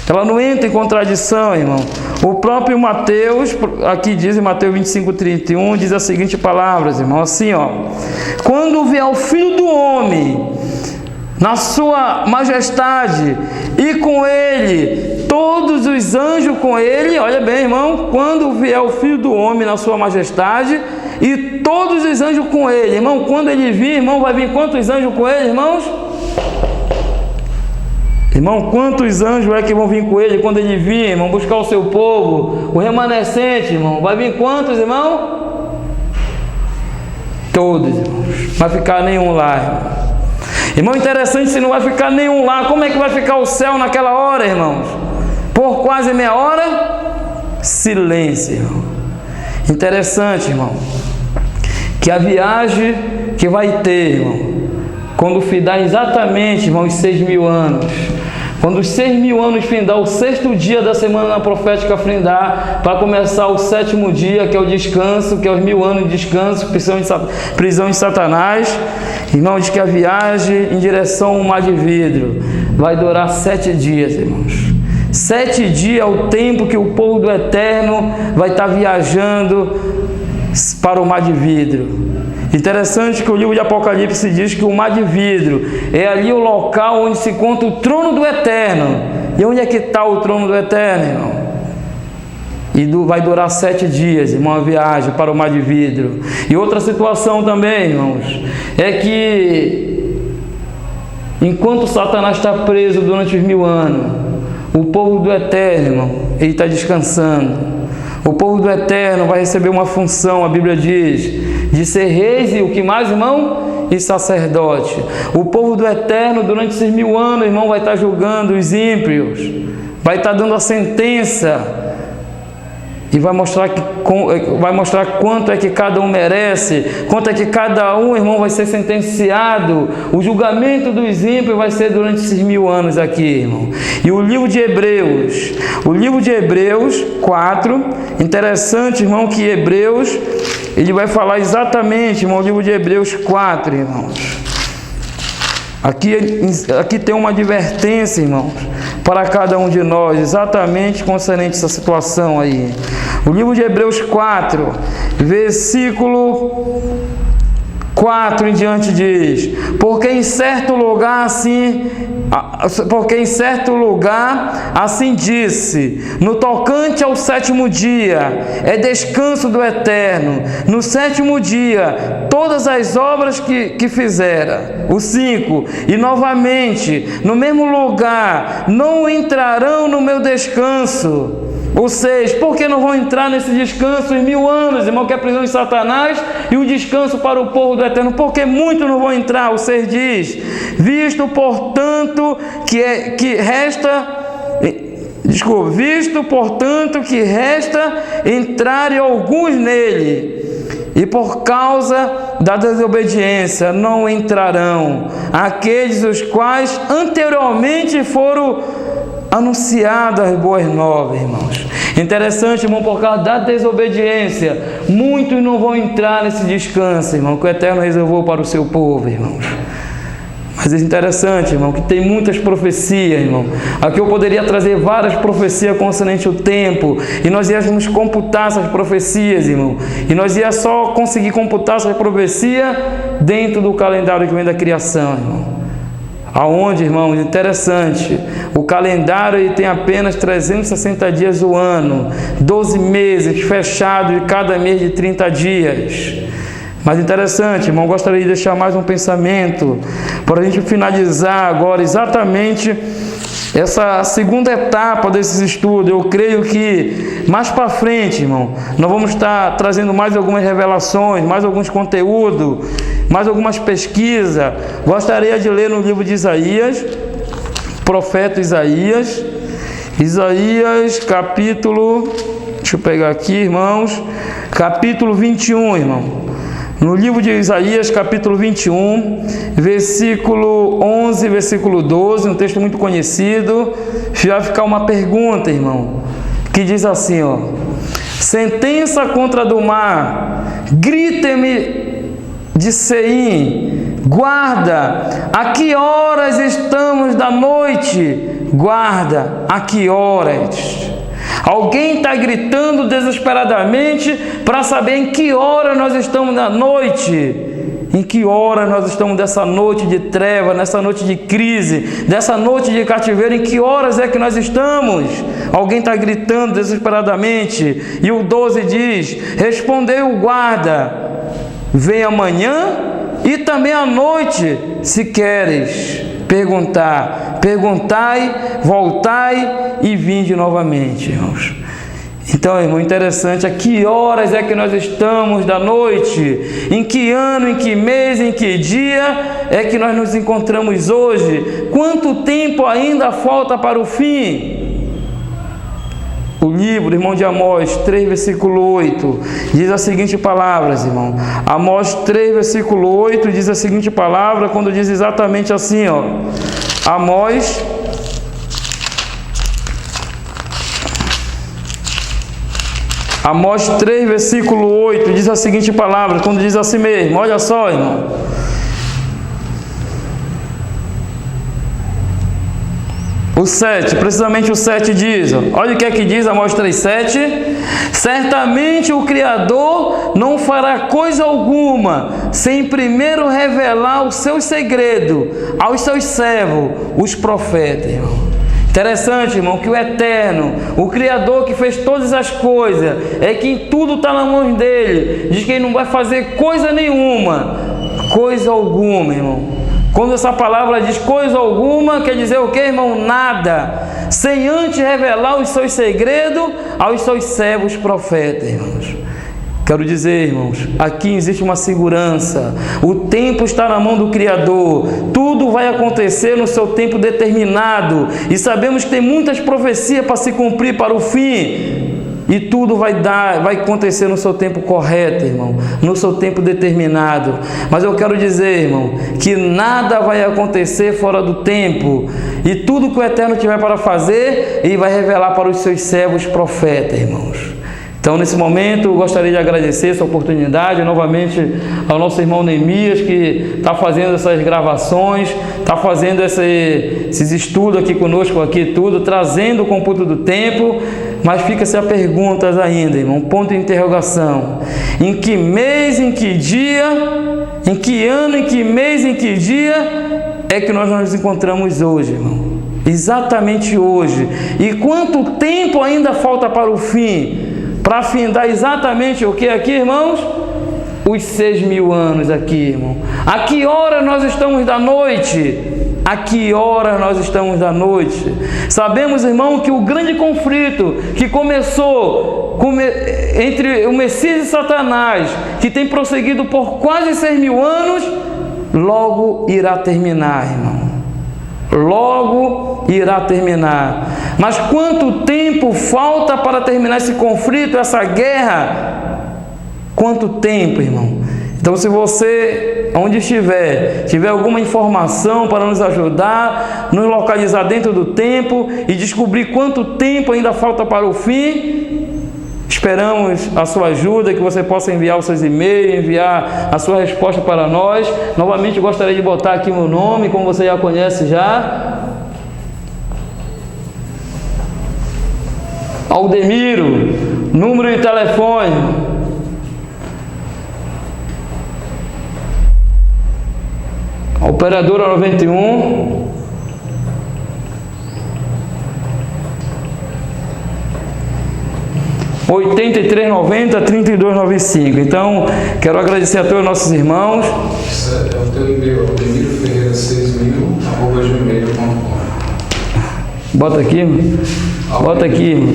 ela não entra em contradição, irmão. O próprio Mateus, aqui diz em Mateus 25, 31, diz as seguintes palavras, irmão, assim, ó: quando vier o Filho do Homem na sua majestade, e com ele todos os anjos com ele, olha bem, irmão, quando vier o Filho do Homem na sua majestade, e todos os anjos com ele, irmão, quando ele vir, irmão, vai vir quantos anjos com ele, irmãos? Irmão, quantos anjos é que vão vir com ele quando ele vir, irmão, buscar o seu povo, o remanescente, irmão, vai vir quantos, irmão? Todos, irmãos, não vai ficar nenhum lá, irmão. Irmão, interessante, se não vai ficar nenhum lá, como é que vai ficar o céu naquela hora, irmãos? Por quase meia hora, silêncio, irmão. Interessante, irmão, que a viagem que vai ter, irmão, quando findar exatamente, irmão, os 6.000 anos, quando os 6.000 anos findar, o 6º dia da semana profética findar, para começar o 7º dia, que é o descanso, que é os 1.000 anos de descanso, prisão de Satanás, irmão, diz que a viagem em direção ao mar de vidro vai durar 7 dias, irmãos. 7 dias é o tempo que o povo do Eterno vai estar viajando para o mar de vidro. Interessante que o livro de Apocalipse diz que o mar de vidro é ali o local onde se encontra o trono do Eterno. E onde é que está o trono do Eterno, irmão? E vai durar 7 dias, irmão, a viagem para o mar de vidro. E outra situação também, irmãos, é que enquanto Satanás está preso durante os 1000 anos, o povo do Eterno, irmão, ele está descansando. O povo do Eterno vai receber uma função, a Bíblia diz, de ser reis e o que mais, irmão? E sacerdote. O povo do Eterno, durante esses 1000 anos, irmão, vai estar julgando os ímpios, vai estar dando a sentença e vai mostrar quanto é que cada um merece, quanto é que cada um, irmão, vai ser sentenciado. O julgamento dos ímpios vai ser durante esses 1000 anos aqui, irmão. E o livro de Hebreus 4, interessante, irmão, que Hebreus, ele vai falar exatamente, irmão, o livro de Hebreus 4, irmãos. Aqui tem uma advertência, irmãos, para cada um de nós, exatamente concernente a essa situação aí. O livro de Hebreus 4, versículo 4 em diante diz: porque em certo lugar assim disse, no tocante ao 7º dia, é descanso do Eterno, no 7º dia, todas as obras que fizera. O 5, e novamente, no mesmo lugar, não entrarão no meu descanso. O 6, por que não vão entrar nesse descanso em 1000 anos, irmão, que é a prisão de Satanás e o descanso para o povo do Eterno? Porque muitos não vão entrar. O 6 diz: visto, portanto, que resta entrarem alguns nele, e por causa da desobediência não entrarão aqueles os quais anteriormente foram anunciadas as boas novas, irmãos. Interessante, irmão, por causa da desobediência, muitos não vão entrar nesse descanso, irmão, que o Eterno reservou para o seu povo, irmãos. Mas é interessante, irmão, que tem muitas profecias, irmão. Aqui eu poderia trazer várias profecias concernentes ao tempo, e nós íamos computar essas profecias, irmão. E nós íamos só conseguir computar essas profecias dentro do calendário que vem da criação, irmão. Aonde, irmãos, interessante, o calendário ele tem apenas 360 dias o ano, 12 meses fechados, e cada mês de 30 dias. Mas interessante, irmão, gostaria de deixar mais um pensamento para a gente finalizar agora exatamente essa segunda etapa desses estudos. Eu creio que mais para frente, irmão, nós vamos estar trazendo mais algumas revelações, mais alguns conteúdos, mais algumas pesquisas. Gostaria de ler no livro de Isaías, profeta Isaías, capítulo, deixa eu pegar aqui, irmãos, capítulo 21, irmão. No livro de Isaías, capítulo 21, versículo 11, versículo 12, um texto muito conhecido. Vai ficar uma pergunta, irmão, que diz assim, ó: sentença contra do mar, grite-me de Seim, guarda, a que horas estamos da noite? Guarda, a que horas? Alguém está gritando desesperadamente para saber em que hora nós estamos na noite. Em que hora nós estamos dessa noite de treva, nessa noite de crise, dessa noite de cativeiro? Em que horas é que nós estamos? Alguém está gritando desesperadamente. E o 12 diz: respondeu o guarda: vem amanhã e também à noite, se queres perguntar. Perguntai, voltai e vinde novamente, irmãos. Então, irmão, interessante, a que horas é que nós estamos da noite? Em que ano, em que mês, em que dia é que nós nos encontramos hoje? Quanto tempo ainda falta para o fim? O livro, irmão, de Amós 3, versículo 8, diz as seguintes palavras, irmão. Amós 3, versículo 8, diz a seguinte palavra, quando diz exatamente assim, ó. Amós 3, versículo 8, diz a seguinte palavra, quando diz assim mesmo, olha só, irmão. O 7, precisamente o 7 diz, olha o que é que diz Amós 3, 7. Certamente o Criador não fará coisa alguma, sem primeiro revelar o seu segredo aos seus servos, os profetas, irmão. Interessante, irmão, que o Eterno, o Criador que fez todas as coisas, é que tudo está na mão dele. Diz que ele não vai fazer coisa nenhuma, coisa alguma, irmão. Quando essa palavra diz coisa alguma, quer dizer o que, irmão? Nada. Sem antes revelar os seus segredos aos seus servos profetas, irmãos. Quero dizer, irmãos, aqui existe uma segurança. O tempo está na mão do Criador. Tudo vai acontecer no seu tempo determinado. E sabemos que tem muitas profecias para se cumprir para o fim. E tudo vai acontecer no seu tempo correto, irmão. No seu tempo determinado. Mas eu quero dizer, irmão, que nada vai acontecer fora do tempo. E tudo que o Eterno tiver para fazer, Ele vai revelar para os seus servos profetas, irmãos. Então, nesse momento, eu gostaria de agradecer essa oportunidade novamente ao nosso irmão Neemias, que está fazendo essas gravações, está fazendo esses estudos aqui conosco, aqui tudo, trazendo o cômputo do tempo. Mas fica-se a perguntas ainda, irmão, ponto de interrogação. Em que mês, em que dia, em que ano, em que mês, em que dia é que nós nos encontramos hoje, irmão? Exatamente hoje. E quanto tempo ainda falta para o fim? Para findar exatamente o que aqui, irmãos? Os 6.000 anos aqui, irmão. A que hora nós estamos da noite? A que hora nós estamos da noite? Sabemos, irmão, que o grande conflito que começou entre o Messias e Satanás, que tem prosseguido por quase 6.000 anos, logo irá terminar, irmão. Logo irá terminar. Mas quanto tempo falta para terminar esse conflito, essa guerra? Quanto tempo, irmão? Então, se você, onde estiver, tiver alguma informação para nos ajudar, nos localizar dentro do tempo e descobrir quanto tempo ainda falta para o fim, esperamos a sua ajuda, que você possa enviar os seus e-mails, enviar a sua resposta para nós. Novamente, gostaria de botar aqui o meu nome, como você já conhece já. Aldemiro, número de telefone. Operadora 91 8390 3295. Então, quero agradecer a todos os nossos irmãos. É o teu e-mail, Aldemiro Ferreira 6000@gmail.com. Bota aqui,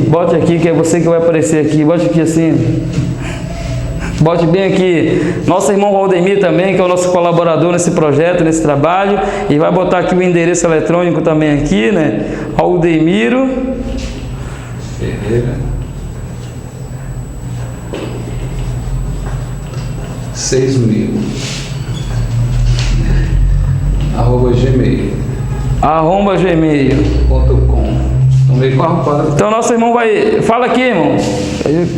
bote aqui, que é você que vai aparecer aqui. Bote aqui assim. Bote bem aqui. Nosso irmão Valdemir também, que é o nosso colaborador nesse projeto, nesse trabalho. E vai botar aqui o endereço eletrônico também aqui, né? Aldemiro Ferreira 6000 @gmail.com. Então nosso irmão vai... Fala aqui, irmão.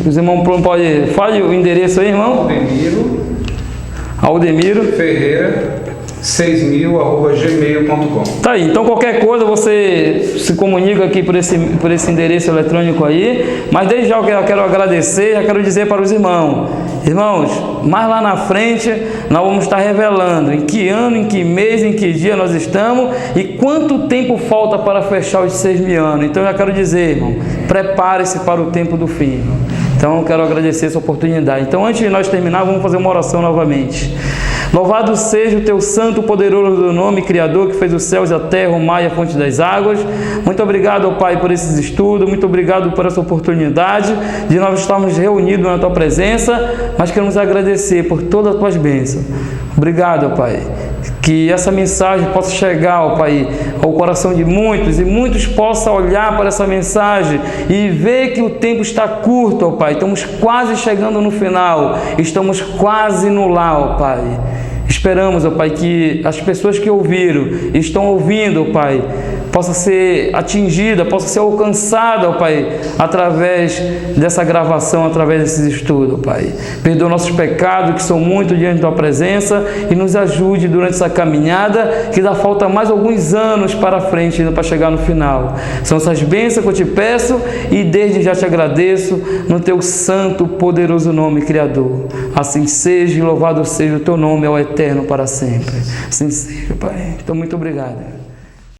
Os irmãos podem... Fale o endereço aí, irmão. Aldemiro Ferreira 6.000@gmail.com. Tá aí, então qualquer coisa você se comunica aqui por esse endereço eletrônico aí, mas desde já eu quero agradecer, já quero dizer para os irmãos, mais lá na frente nós vamos estar revelando em que ano, em que mês, em que dia nós estamos e quanto tempo falta para fechar os 6.000 anos. Então eu já quero dizer, irmão, prepare-se para o tempo do fim, irmão. Então eu quero agradecer essa oportunidade. Então antes de nós terminar, vamos fazer uma oração novamente. Louvado seja o teu santo, poderoso nome, Criador, que fez os céus e a terra, o mar e a fonte das águas. Muito obrigado, ó Pai, por esses estudos. Muito obrigado por essa oportunidade de nós estarmos reunidos na tua presença, mas queremos agradecer por todas as tuas bênçãos. Obrigado, ó Pai. Que essa mensagem possa chegar, ó Pai, ao coração de muitos e muitos possam olhar para essa mensagem e ver que o tempo está curto, ó Pai. Estamos quase chegando no final, estamos quase no lar, ó Pai. Esperamos, ó Pai, que as pessoas que ouviram, estão ouvindo, ó Pai, possa ser atingida, possa ser alcançada, ó Pai, através dessa gravação, através desses estudos, ó Pai. Perdoa nossos pecados, que são muito diante da tua presença, e nos ajude durante essa caminhada, que dá falta mais alguns anos para frente, ainda para chegar no final. São essas bênçãos que eu te peço, e desde já te agradeço, no teu santo, poderoso nome, Criador. Assim seja, e louvado seja o teu nome, ao eterno para sempre. Assim seja, Pai. Então, muito obrigado.